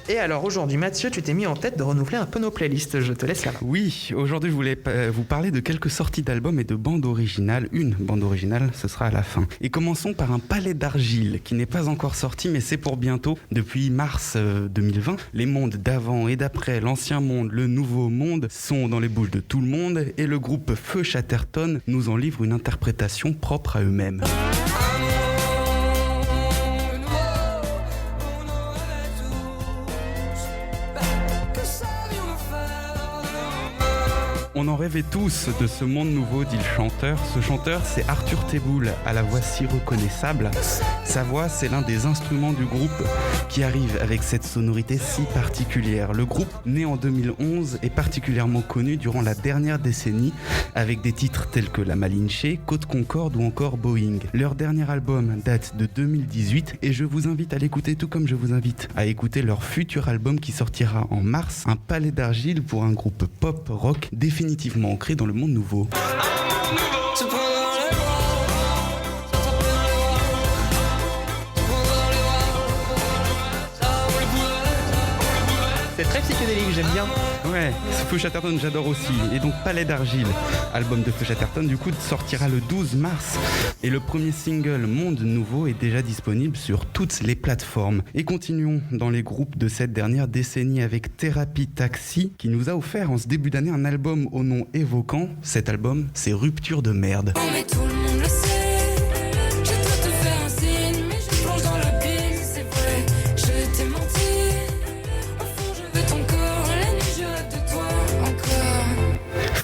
Et alors aujourd'hui, Mathieu, tu t'es mis en tête de renouveler un peu nos playlists. Je te laisse la main. Oui, aujourd'hui je voulais vous parler de quelques sorties d'albums et de bandes originales. Une bande originale, ce sera à la fin. Et commençons par un palais d'argile qui n'est pas encore sorti, mais c'est pour bientôt. Depuis mars 2020, les mondes d'avant et d'après, l'ancien monde, le nouveau monde, sont dans les bouches de tout le monde et le groupe Feu Chatterton nous en livre une interprétation propre à eux-mêmes. On en rêvait tous de ce monde nouveau, dit le chanteur. Ce chanteur, c'est Arthur Teboul, à la voix si reconnaissable. Sa voix, c'est l'un des instruments du groupe qui arrive avec cette sonorité si particulière. Le groupe, né en 2011, est particulièrement connu durant la dernière décennie avec des titres tels que La Malinche, Côte Concorde ou encore Boeing. Leur dernier album date de 2018 et je vous invite à l'écouter tout comme je vous invite à écouter leur futur album qui sortira en mars, Un palais d'argile pour un groupe pop-rock définitivement ancré dans le monde nouveau. C'est très psychédélique, j'aime bien. Ouais, Feu Chatterton j'adore aussi. Et donc Palais d'argile, album de Feu Chatterton du coup sortira le 12 mars. Et le premier single Monde Nouveau est déjà disponible sur toutes les plateformes. Et continuons dans les groupes de cette dernière décennie avec Thérapie Taxi qui nous a offert en ce début d'année un album au nom évoquant. Cet album, c'est Rupture de merde. Mais tout le monde le sait.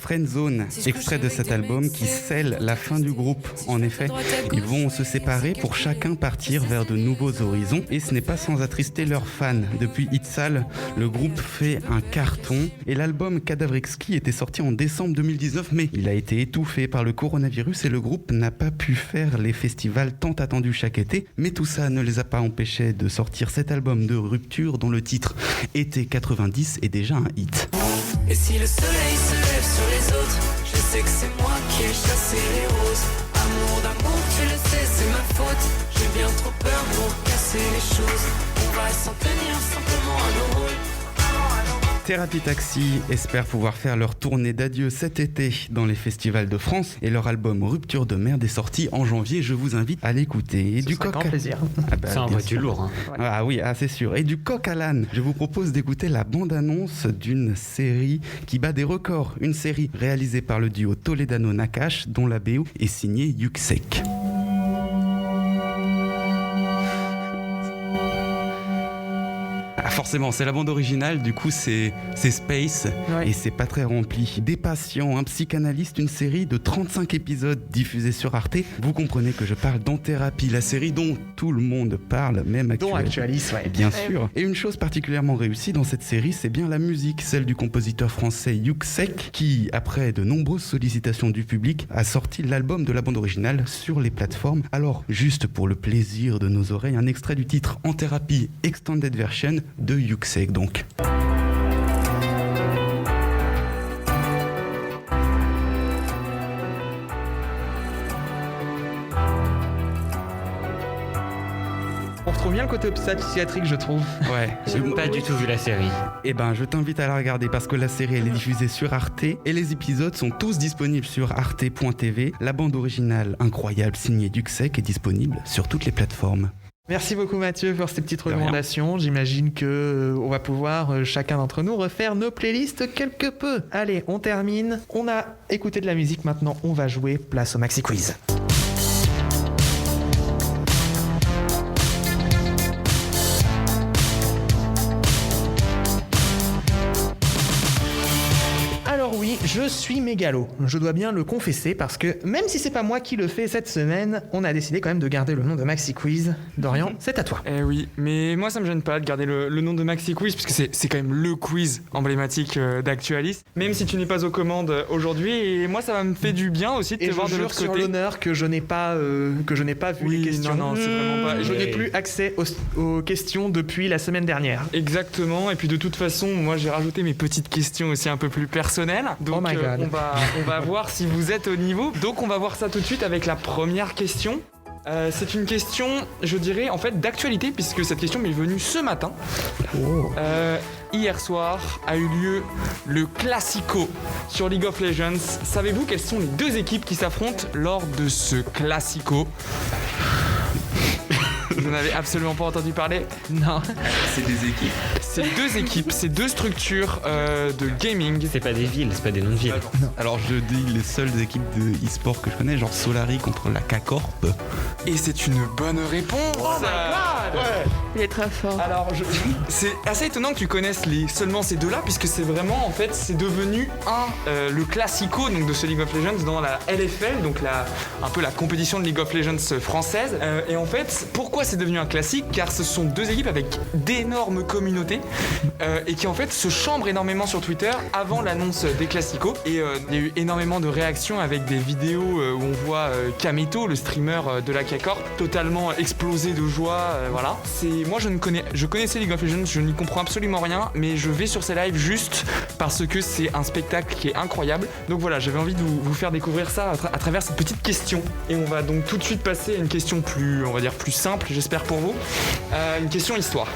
Friendzone, extrait de cet album qui scelle la fin du groupe. En effet, ils vont se séparer pour chacun partir vers de nouveaux horizons et ce n'est pas sans attrister leurs fans. Depuis Itzal, le groupe fait un carton et l'album Cadavrexki était sorti en décembre 2019 mais il a été étouffé par le coronavirus et le groupe n'a pas pu faire les festivals tant attendus chaque été, mais tout ça ne les a pas empêchés de sortir cet album de rupture dont le titre Été 90 est déjà un hit. Et si le soleil se lève sur les autres, je sais que c'est moi qui ai chassé les roses. Amour d'amour, tu le sais, c'est ma faute. J'ai bien trop peur pour casser les choses. On va s'en tenir simplement à nos rôles. Thérapie Taxi espère pouvoir faire leur tournée d'adieu cet été dans les festivals de France et leur album Rupture de merde est sorti en janvier. Je vous invite à l'écouter. Et Ce sera grand plaisir. Ah bah, Ça envoie du lourd. Hein. Ah oui, c'est sûr. Et du coq à l'âne, je vous propose d'écouter la bande-annonce d'une série qui bat des records. Une série réalisée par le duo Toledano-Nakash dont la BO est signée Yuksek. Forcément, c'est la bande originale, du coup c'est Space et c'est pas très rempli. Des patients, un psychanalyste, une série de 35 épisodes diffusés sur Arte. Vous comprenez que je parle d'En-Thérapie, la série dont tout le monde parle, même Dont Actualis, ouais. Bien sûr. Et une chose particulièrement réussie dans cette série, c'est bien la musique, celle du compositeur français Yuksek, qui, après de nombreuses sollicitations du public, a sorti l'album de la bande originale sur les plateformes. Alors, juste pour le plaisir de nos oreilles, un extrait du titre En-Thérapie Extended Version de Yuksek donc. On retrouve bien le côté psychiatrique, je trouve. Ouais. J'ai pas du tout vu la série. Eh ben, je t'invite à la regarder parce que la série elle est diffusée sur Arte et les épisodes sont tous disponibles sur arte.tv. La bande originale incroyable signée Yuksek est disponible sur toutes les plateformes. Merci beaucoup Mathieu pour ces petites recommandations. J'imagine que on va pouvoir chacun d'entre nous refaire nos playlists quelque peu. Allez, on termine. On a écouté de la musique, maintenant on va jouer. Place au Maxi Quiz. Je suis mégalo, je dois bien le confesser parce que même si c'est pas moi qui le fais cette semaine, on a décidé quand même de garder le nom de Maxi Quiz. Dorian, c'est à toi. Eh oui, mais moi ça me gêne pas de garder le nom de Maxi Quiz puisque c'est quand même le quiz emblématique d'Actualis. Même si tu n'es pas aux commandes aujourd'hui, et moi ça me fait du bien aussi de te voir de l'autre côté. Et je jure sur l'honneur que je n'ai pas vu les questions. Non, c'est vraiment pas. Je n'ai plus accès aux questions depuis la semaine dernière. Exactement. Et puis de toute façon, moi j'ai rajouté mes petites questions aussi un peu plus personnelles. Donc on va voir si vous êtes au niveau. Donc on va voir ça tout de suite avec la première question. C'est une question, je dirais, en fait, d'actualité, puisque cette question m'est venue ce matin. Hier soir a eu lieu le Classico sur League of Legends. Savez-vous quelles sont les deux équipes qui s'affrontent lors de ce Classico ? Vous n'avez absolument pas entendu parler ? Non. C'est des équipes. C'est deux équipes, c'est deux structures de gaming. C'est pas des villes, c'est pas des noms de villes. Non. Alors je dis les seules équipes de e-sport que je connais, genre Solari contre la K-Corp. Et c'est une bonne réponse. Oh my god, ouais. Il est très fort. Alors c'est assez étonnant que tu connaisses seulement ces deux-là, puisque c'est vraiment, en fait, c'est devenu le Classico donc, de ce League of Legends dans la LFL, donc un peu la compétition de League of Legends française. Et en fait, pourquoi c'est devenu un classique ? Car ce sont deux équipes avec d'énormes communautés et qui en fait se chambrent énormément sur Twitter avant l'annonce des Classicos. Et il y a eu énormément de réactions avec des vidéos où on voit Kameto, le streamer de la K-Corp, totalement explosé de joie. Voilà. Moi je connaissais League of Legends, je n'y comprends absolument rien, mais je vais sur ces lives juste parce que c'est un spectacle qui est incroyable. Donc voilà, j'avais envie de vous faire découvrir ça à travers cette petite question. Et on va donc tout de suite passer à une question plus simple, j'espère pour vous. Une question histoire.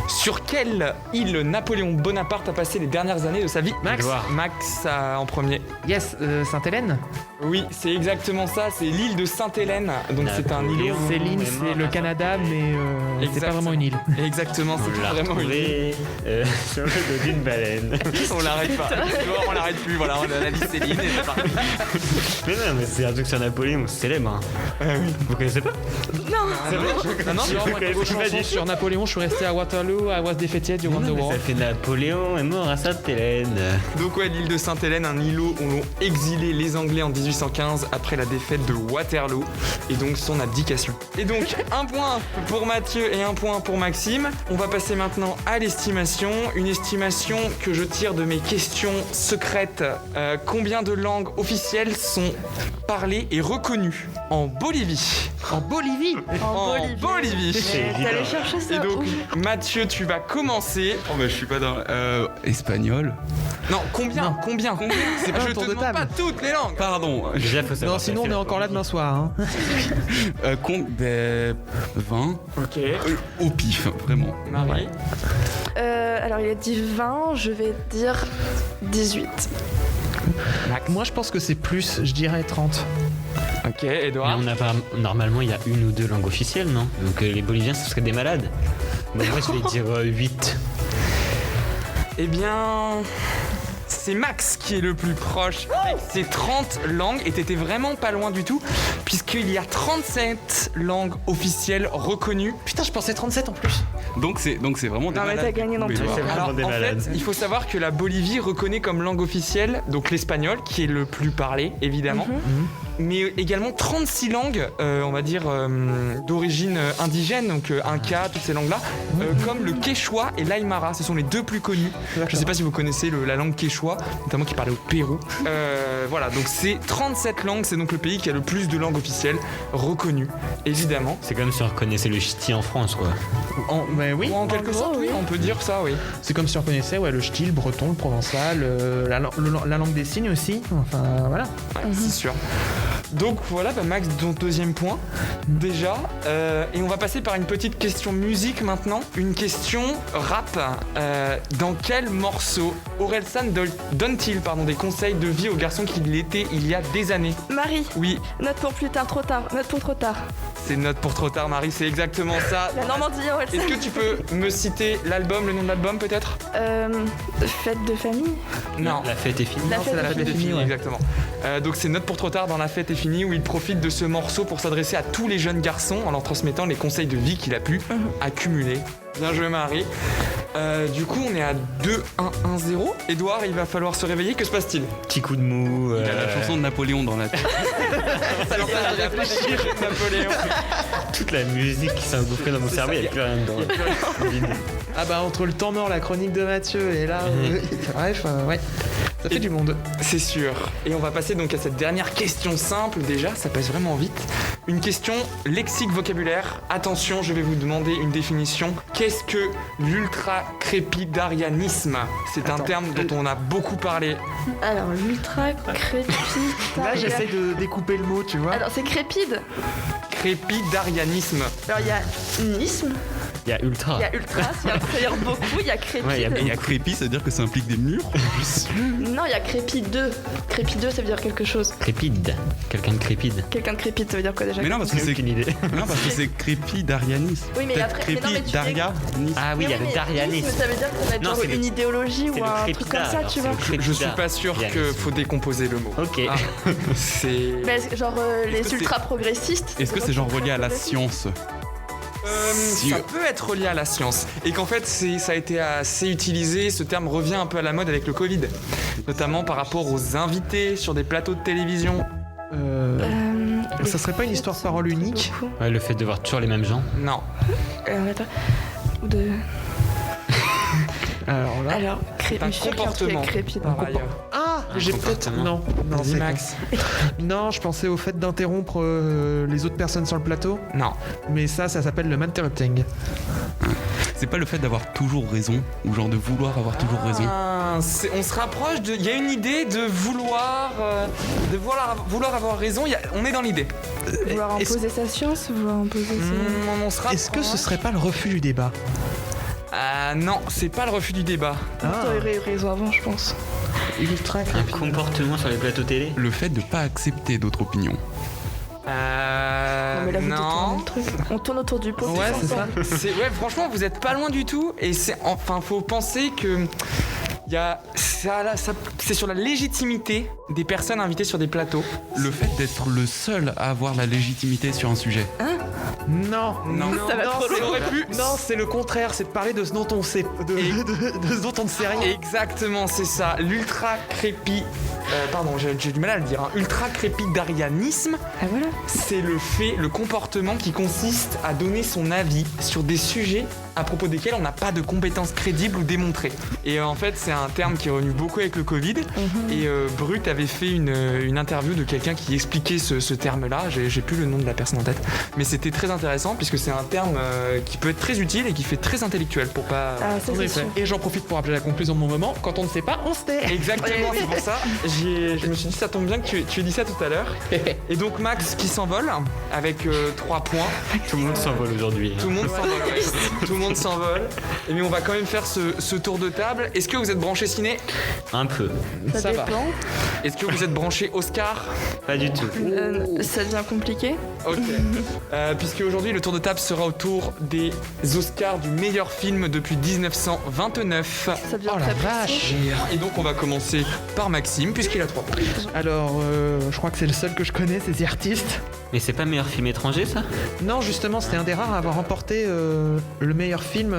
Sur quelle île Napoléon Bonaparte a passé les dernières années de sa vie ? Max en premier. Yes, Sainte-Hélène ? Oui, c'est exactement ça, c'est l'île de Sainte-Hélène. Donc c'est un îlot. C'est l'île, c'est le Canada, mais c'est pas vraiment une île. Exactement, c'est On pas l'a vraiment une île. retrouvé sur le dos d'une baleine. On l'arrête pas. Tu vois, on l'arrête plus, voilà, on a la liste Céline et c'est parti. Mais non, mais c'est un truc sur Napoléon, c'est célèbre. Hein. Vous connaissez pas? C'est vrai? Non, non, Sur mais moi, niveau chanson sur Napoléon, je suis resté à Waterloo, I was defeated during the Non, mais war. ça fait Napoléon est mort à Sainte-Hélène. donc ouais, l'île de Sainte-Hélène, un îlot où l'ont exilé les Anglais en 1815 après la défaite de Waterloo et donc son abdication. Et donc un point pour Mathieu et un point pour Maxime. On va passer maintenant à l'estimation, une estimation que je tire de mes questions secrètes. Combien de langues officielles sont parlées et reconnues en Bolivie? En Bolivie. En Bolivie. T'es allé chercher ça Et donc où? Mathieu, tu vas commencer. Oh bah je suis pas dans... espagnol. Non, combien? C'est pas un Je te tour de demande table. pas toutes les langues. Pardon. Déjà, faut savoir. Non, sinon on est encore là demain soir. Hein. 20. Ok. Au pif, vraiment. Marie. Alors il a dit 20, je vais dire 18. Moi je pense que c'est plus, je dirais 30. Ok, Mais Edouard. on n'a pas. Normalement, il y a une ou deux langues officielles, non? Donc les Boliviens, ce seraient des malades. Bon, moi, je vais dire 8. Eh bien. C'est Max qui est le plus proche avec ses 30 langues et t'étais vraiment pas loin du tout puisqu'il y a 37 langues officielles reconnues. Putain, je pensais 37 en plus. Donc c'est vraiment des Non, mais malades. t'as gagné dans Oui, tous les bah. cas. Alors des en malades. fait, il faut savoir que la Bolivie reconnaît comme langue officielle donc l'espagnol qui est le plus parlé évidemment, mais également 36 langues, on va dire d'origine indigène, donc Inca, toutes ces langues-là, comme le Quechua et l'Aymara, ce sont les deux plus connus. Je sais pas si vous connaissez la langue Quechua, notamment qui parlait au Pérou. Voilà, donc c'est 37 langues, c'est donc le pays qui a le plus de langues officielles reconnues, évidemment. C'est comme si on reconnaissait le ch'ti en France, quoi. Ben oui. Ou en quelque gros, sorte, oui, oui. on peut dire ça, oui. C'est comme si on reconnaissait ouais, le ch'ti, le breton, le provençal, la langue des signes aussi. Enfin voilà. Ouais, c'est sûr. Donc voilà, bah Max, ton deuxième point, déjà. Et on va passer par une petite question musique maintenant. Une question rap. Dans quel morceau Orelsan donne-t-il des conseils de vie aux garçons qu'il était il y a des années? Marie, Oui, note pour plus tard, trop tard, note pour trop tard. c'est note pour trop tard, Marie, c'est exactement ça. La Normandie, ouais, Est-ce que tu peux me citer l'album, le nom de l'album peut-être? Fête de famille. Non. La fête est finie. La Non, fête c'est la de fête famille. des finis, ouais. Exactement. Donc c'est Note pour trop tard dans La fête est finie où il profite de ce morceau pour s'adresser à tous les jeunes garçons en leur transmettant les conseils de vie qu'il a pu accumuler. Bien joué Marie. Du coup on est à 2-1-1-0. Edouard, il va falloir se réveiller, que se passe-t-il? Petit coup de mou. Il a la chanson de Napoléon dans la tête. Alors ça, il a pas de Napoléon. Toute la musique qui s'est engouffrée dans mon C'est cerveau, ça, il n'y a plus rien dedans. Ah bah entre le temps mort, la chronique de Mathieu et là, bref, ouais, ça fait Et- du monde. C'est sûr. Et on va passer donc à cette dernière question simple déjà, ça passe vraiment vite. Une question lexique vocabulaire. Attention, je vais vous demander une définition. Qu'est-ce que l'ultra-crépidarianisme? C'est un terme dont on a beaucoup parlé. Alors, l'ultra crépide. Là, j'essaie de découper le mot, tu vois. Alors, c'est crépide. Crépidarianisme. Alors, il y a nisme, Il y a ultra. il y a ultra, ça veut dire beaucoup, il y a crépide. Ouais, il y a Et il y a crépi, ça veut dire que ça implique des murs. Non, il y a crépideux. Crépideux, ça veut dire quelque chose. Crépide. Quelqu'un de crépide. Quelqu'un de crépide, ça veut dire quoi déjà? Mais non, parce que J'ai c'est aucune idée. non, parce que c'est crépidarianisme. Oui, mais Peut-être après- mais non, mais tu crépidarianisme. Ah oui, il y a le mais darianisme. nisme, ça veut dire que ça va être Non, genre c'est le- une idéologie C'est ou le un truc crépida, comme ça, alors, tu c'est vois. le crépida. Je suis pas sûr qu'il Dianisme. faut décomposer le mot. Ok. Ah, c'est. Mais est-ce que, genre Est-ce les que c'est- ultra-progressistes. Est-ce que c'est genre relié à la science? Ça peut être relié à la science et qu'en fait ça a été assez utilisé, ce terme revient un peu à la mode avec le Covid, notamment par rapport aux invités sur des plateaux de télévision. Ça serait pas une histoire de parole unique? Ouais, le fait de voir toujours les mêmes gens. Non. Attends. Ou de. Alors là. Alors, C'est un je suis sûre qu'il y a un truc comportement. avec crépide. Par ailleurs. Ah, j'ai peut-être. comportement. Non, Vas-y, c'est Max. Non, je pensais au fait d'interrompre les autres personnes sur le plateau, Non. mais ça s'appelle le manterrupting. C'est pas le fait d'avoir toujours raison, ou genre de vouloir avoir toujours raison. Ah, on se rapproche de. Il y a une idée de vouloir avoir raison. On est dans l'idée. Vouloir Est-ce- imposer sa science, vouloir imposer sa. On se rapproche. Est-ce que ce serait pas le refus du débat? Ah non, c'est pas le refus du débat. T'aurais eu raison avant, je pense. Ultra Un crépi. comportement sur les plateaux télé. Le fait de pas accepter d'autres opinions. Non mais là vous détournez le truc. On tourne autour du pot. Ouais, c'est ça. Ouais, franchement, vous êtes pas loin du tout. Et faut penser que c'est sur la légitimité des personnes invitées sur des plateaux. Le fait d'être le seul à avoir la légitimité sur un sujet. Non. Ça va trop ça loin. aurait pu. Non, c'est le contraire, c'est de parler de ce dont on sait, de ce dont on ne sait rien. Exactement, c'est ça. L'ultra crépi. Pardon, j'ai du mal à le dire. Ultra crépidarianisme, Ah voilà. c'est le comportement qui consiste à donner son avis sur des sujets à propos desquels on n'a pas de compétences crédibles ou démontrées. Et en fait, c'est un terme qui est revenu beaucoup avec le Covid. Et Brut avait fait une interview de quelqu'un qui expliquait ce terme-là. J'ai plus le nom de la personne en tête. Mais c'était très intéressant puisque c'est un terme qui peut être très utile et qui fait très intellectuel pour pas... Ah ça En c'est effet. sûr. Et j'en profite pour rappeler la conclusion de mon moment. Quand on ne sait pas, on se tait. Exactement, c'est pour ça. Je me suis dit, ça tombe bien que tu aies dit ça tout à l'heure. Et donc Max qui s'envole avec 3 points. Tout le monde s'envole aujourd'hui. Tout le monde s'envole. Ouais. Tout le monde s'envole. Et mais on va quand même faire ce tour de table. Est-ce que vous êtes branché ciné? Un peu. Ça va. dépend. Est-ce que vous êtes branché Oscar? Pas du tout. Ça devient compliqué. Ok. Puisque aujourd'hui le tour de table sera autour des Oscars du meilleur film depuis 1929. Ça devient Oh la très précis. vache. Et donc on va commencer par Maxime puisqu'il a 3 points. Alors, je crois que c'est le seul que je connais, c'est The Artist. Mais c'est pas meilleur film étranger ça? Non, justement, c'était un des rares à avoir remporté le meilleur film.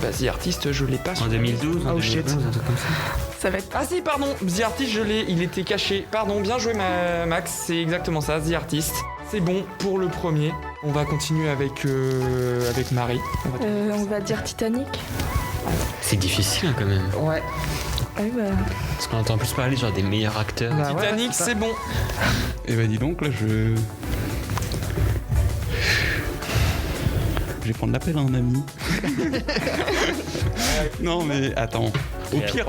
Vas-y artiste, je l'ai pas. En 2012, en Oh, shit. 2011, un truc comme ça. Ça va être. Ah si, pardon, The Artist, je l'ai, il était caché. Pardon, bien joué Max, c'est exactement ça, The Artist. C'est bon pour le premier. On va continuer avec Marie. On va dire Titanic. C'est difficile hein, quand même. Ouais. Ah oui, bah. Parce qu'on entend plus parler genre des meilleurs acteurs. Bah, ouais, Titanic, c'est ça. c'est bon. Et bah dis donc, là je vais prendre l'appel à un ami. Non mais attends.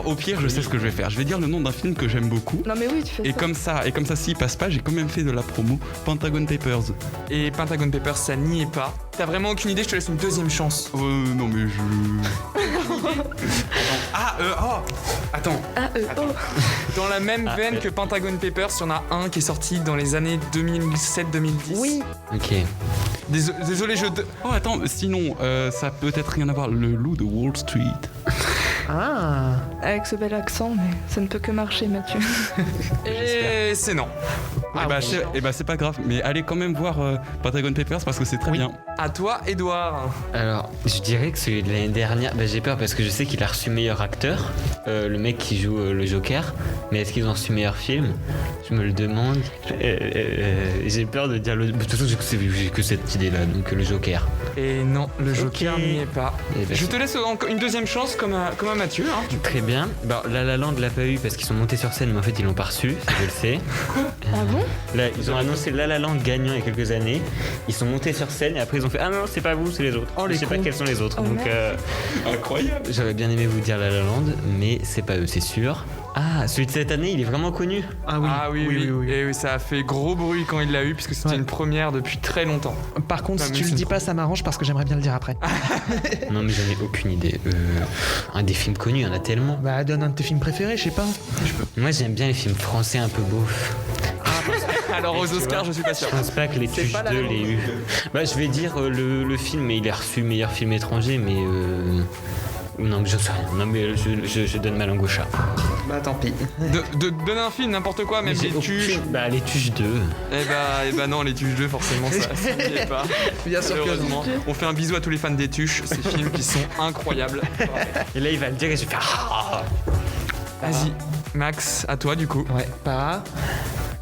Au pire, je sais ce que je vais faire. Je vais dire le nom d'un film que j'aime beaucoup. Non mais oui, tu fais Et ça. comme ça, s'il passe pas, j'ai quand même fait de la promo. Pentagon Papers. Et Pentagon Papers, ça n'y est pas. T'as vraiment aucune idée, je te laisse une deuxième chance. Non mais je... Attends. Dans la même veine que Pentagon Papers, il y en a un qui est sorti dans les années 2007-2010. Oui. Ok. Désolé, Oh attends, sinon, ça a peut-être rien à voir. Le loup de Wall Street. Ah. Avec ce bel accent, mais ça ne peut que marcher, Mathieu. Et c'est non. Et bah c'est pas grave, mais allez quand même voir Pentagon Papers parce que c'est très bien. À toi, Edouard. Alors, je dirais que celui de l'année dernière, j'ai peur parce que je sais qu'il a reçu meilleur acteur, le mec qui joue le Joker, mais est-ce qu'ils ont reçu meilleur film? Je me le demande. J'ai peur de dire le... De toute façon, j'ai que cette idée-là, donc le Joker. Et non, le Joker Ok. n'y est pas. Eh ben, Je c'est- te laisse encore une deuxième chance comme à Mathieu. Hein. Très bien. Bon, La La Land l'a pas eu parce qu'ils sont montés sur scène, mais en fait ils l'ont pas reçu, ça, je le sais. Ah bon? Là, ils ont annoncé La La Land gagnant il y a quelques années. Ils sont montés sur scène et après ils ont fait ah non, c'est pas vous, c'est les autres. Oh, les je sais pas cons. quels sont les autres. Oh, donc merde. Incroyable. j'aurais bien aimé vous dire La La Land, mais c'est pas eux, c'est sûr. Ah, celui de cette année, il est vraiment connu. Ah oui. oui. Et oui, ça a fait gros bruit quand il l'a eu puisque c'était Ouais. une première depuis très longtemps. Par contre, Ah, si mais tu le c'est dis trop. pas, ça m'arrange parce que j'aimerais bien le dire après. Non, mais j'en ai aucune idée. Un des films connus, il y en a tellement. Bah, donne un de tes films préférés, je sais pas. Moi, j'aime bien les films français un peu beaufs. Alors aux Oscars, je suis pas sûr. Je pense pas que les C'est Tuches pas la 2 même l'aient eu. Bah, je vais dire le film, mais il a reçu meilleur film étranger, mais. Non, je sais rien. Non, mais je donne ma langue au chat. Bah, tant pis. Donne un film, n'importe quoi, même Mais les j'ai tuches. aucune- Bah, les Tuches 2. Eh bah non, les tuches 2, forcément, ça n'y est pas. Bien sûr que non. Malheureusement. On fait un bisou à tous les fans des tuches, ces films qui sont incroyables. Et là, il va le dire et je vais faire. Ah. Vas-y, Max, à toi du coup. Ouais.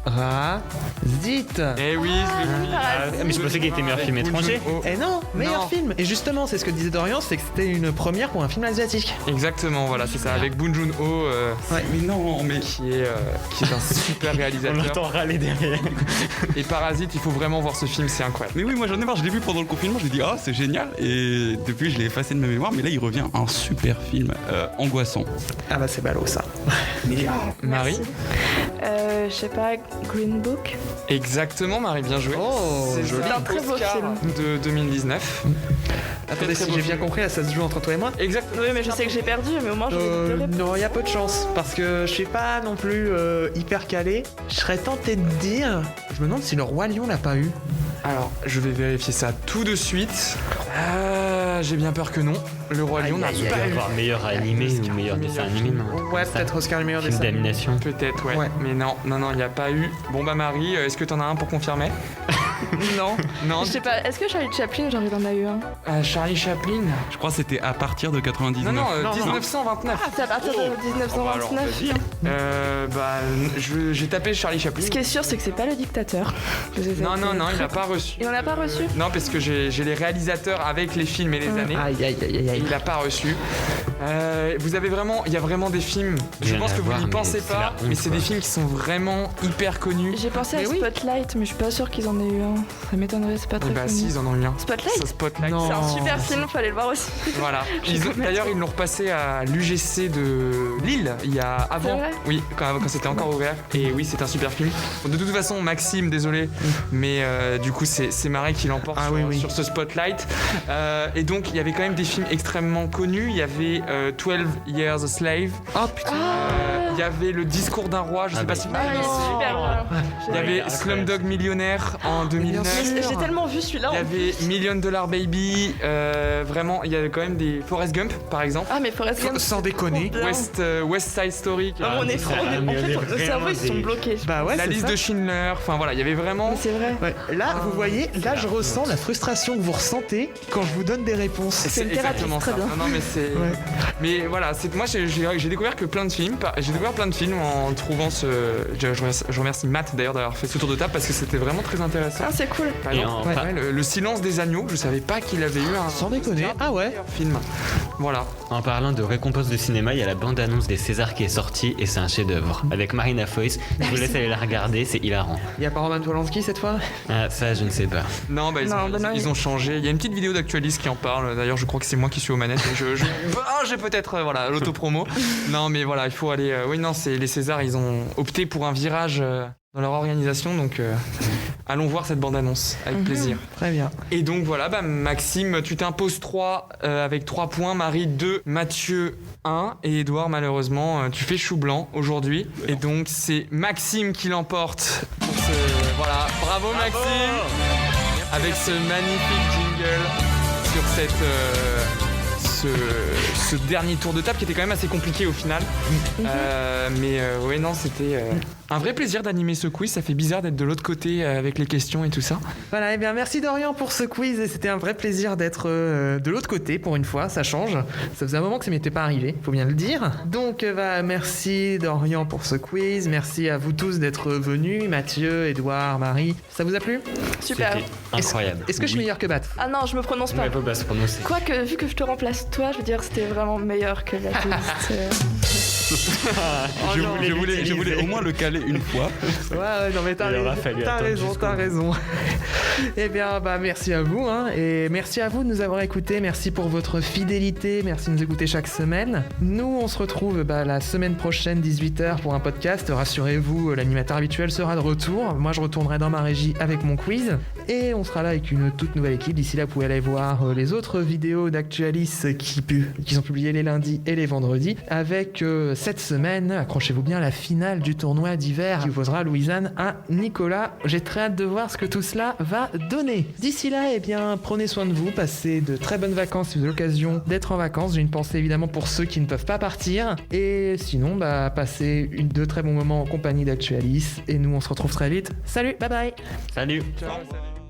Parasite. Eh oui, je l'ai vu. Ah, mais je pensais qu'il était meilleur film étranger. Eh non, meilleur Non. film. Et justement, c'est ce que disait Dorian, c'est que c'était une première pour un film asiatique. Exactement, voilà, c'est ça, avec Bong Joon-ho, Mais non, mais... qui est un super On réalisateur. l'entend râler derrière. Et Parasite, il faut vraiment voir ce film, c'est incroyable. Mais oui, moi j'en ai marre, je l'ai vu pendant le confinement, j'ai dit ah c'est génial et depuis je l'ai effacé de ma mémoire, mais là il revient un super film angoissant. Ah bah, c'est ballot ça. Marie. Je sais pas, Green Book. Exactement, Marie, bien joué. Oh, c'est joli. un Un très beau Oscar film. de 2019. Attendez, très si beau j'ai bien film. compris, là, ça se joue entre toi et moi. Exactement. Oui, mais je sais que j'ai perdu, mais au moins j'aurais des réponses. Non, il y a peu de chance parce que je suis pas non plus hyper calé. Je serais tenté de dire, je me demande si le Roi Lion l'a pas eu. Alors, je vais vérifier ça tout de suite. J'ai bien peur que non. Le Roi Lion n'a Aïe, aïe, Il pas doit y eu. avoir meilleur animé ou meilleur dessin animé, non Ouais, Ça, peut-être Oscar le meilleur film dessin. d'animation. Peut-être, ouais. Ouais. Mais non, il n'y a pas eu. Bon bah Marie, est-ce que t'en as un pour confirmer? Non. Non. Je sais pas, est-ce que Charlie Chaplin, j'en ai eu un? Charlie Chaplin? Je crois que c'était à partir de 99. Non, non. 1929. Ah, c'est à partir de Oh, bah alors, 1929. vas-y, j'ai tapé Charlie Chaplin. Ce qui est sûr, c'est que c'est pas le dictateur. Non, il n'a pas reçu. Il en a pas reçu? Non, parce que j'ai les réalisateurs avec les films et les années. Aïe, aïe, aïe, aïe, Et aïe. il n'a pas reçu. Il y a vraiment des films. Je Rien pense à que vous voir, n'y mais pensez c'est la pas, honte, mais c'est quoi. des films qui sont vraiment hyper connus. J'ai pensé Mais à oui. Spotlight, mais je suis pas sûre qu'ils en aient eu un. Ça m'étonnerait, c'est pas très Bah connu. si, ils en ont eu un. Spotlight Ça, Spotlight. Non. C'est un super film, fallait le voir aussi. Voilà. Je vais mettre D'ailleurs, ça. ils l'ont repassé à l'UGC de Lille il y a avant. vrai Oui, quand c'était encore ouvert. Et oui, c'est un super film. Bon, de toute façon, Maxime, désolé, mais du coup, c'est Marie qui l'emporte Ah sur, oui, oui. sur ce Spotlight. Et donc, il y avait quand même des films extrêmement connus. Il y avait 12 Years a Slave. Oh putain. Il y avait Le Discours d'un roi. Je sais pas si vous Ah, il connaissez. est super bien. Il y avait Slumdog Millionnaire en 2009. Mais j'ai tellement vu celui-là. Il y en avait plus. Million Dollar Baby, vraiment, il y avait quand même des Forrest Gump par exemple, Ah, mais Forrest Gump. Sans c'est déconner. trop bien. West Side Story, Ah, on est trop. En fait, le cerveau, ils se sont bloqués. Bah ouais, La c'est Liste ça. de Schindler, enfin voilà, il y avait vraiment. Mais c'est vrai. Ouais. Là, vous voyez, là, je ressens la frustration que vous ressentez quand je vous donne des réponses. C'est une thérapie, exactement très ça. bien. Non, mais c'est. Ouais. Mais voilà, moi j'ai découvert que plein de films. J'ai découvert plein de films en trouvant ce. Je remercie Matt d'ailleurs d'avoir fait ce tour de table parce que c'était vraiment très intéressant. Ah, c'est cool. Par Et exemple, en- ouais, le Silence des agneaux, je savais pas qu'il avait eu un. Sans déconner. Ah ouais. Film. Voilà. En parlant de récompenses de cinéma, il y a la bande-annonce des Césars qui est sortie et c'est un chef-d'œuvre. Avec Marina Foïs. Je vous laisse aller la regarder, c'est hilarant. Il y a pas Roman Polanski cette fois. Ah, ça, je ne sais pas. Non, bah, ils ont changé. Il y a une petite vidéo d'Actualis qui en parle. D'ailleurs, je crois que c'est moi qui suis aux manettes. J'ai peut-être voilà l'autopromo. Non, mais voilà, il faut aller. Oui, non, c'est les Césars. Ils ont opté pour un virage dans leur organisation. Donc, allons voir cette bande-annonce avec plaisir. Très bien. Et donc voilà, bah, Maxime, tu t'imposes 3 avec 3 points. Marie 2, Mathieu 1 et Edouard, malheureusement, tu fais chou blanc aujourd'hui. Et donc c'est Maxime qui l'emporte pour ce. Voilà, bravo Maxime avec ce magnifique jingle sur ce dernier tour de table qui était quand même assez compliqué au final. Mais ouais, non, c'était un vrai plaisir d'animer ce quiz. Ça fait bizarre d'être de l'autre côté avec les questions et tout ça. Voilà, et bien merci Dorian pour ce quiz et c'était un vrai plaisir d'être de l'autre côté pour une fois, ça change. Ça faisait un moment que ça m'était pas arrivé, faut bien le dire. Donc merci Dorian pour ce quiz, merci à vous tous d'être venus, Mathieu, Edouard, Marie. Ça vous a plu? Super. C'était incroyable. Est-ce que je suis meilleur que Bat? Ah non, je me prononce pas. Ouais, faut pas se prononcer. Quoique, vu que je te remplace toi, je veux dire, c'était vraiment meilleur que la playlist. Je voulais au moins le caler une fois. Ouais, non mais t'as Il aura raison, fallu t'as attendre raison, jusqu'au t'as bout. raison. Eh bien, bah merci à vous, hein, et merci à vous de nous avoir écoutés, merci pour votre fidélité, merci de nous écouter chaque semaine. Nous, on se retrouve la semaine prochaine, 18h, pour un podcast. Rassurez-vous, l'animateur habituel sera de retour. Moi, je retournerai dans ma régie avec mon quiz, et on sera là avec une toute nouvelle équipe. D'ici là, vous pouvez aller voir les autres vidéos d'Actualis qui sont publiées les lundis et les vendredis, avec cette semaine, accrochez-vous bien, la finale du tournoi d'hiver qui opposera Louisanne à Nicolas. J'ai très hâte de voir ce que tout cela va donner. D'ici là, eh bien, prenez soin de vous, passez de très bonnes vacances si vous avez l'occasion d'être en vacances. J'ai une pensée évidemment pour ceux qui ne peuvent pas partir. Et sinon, passez de très bons moments en compagnie d'Actualis. Et nous, on se retrouve très vite. Salut, bye bye. Salut. Ciao, salut.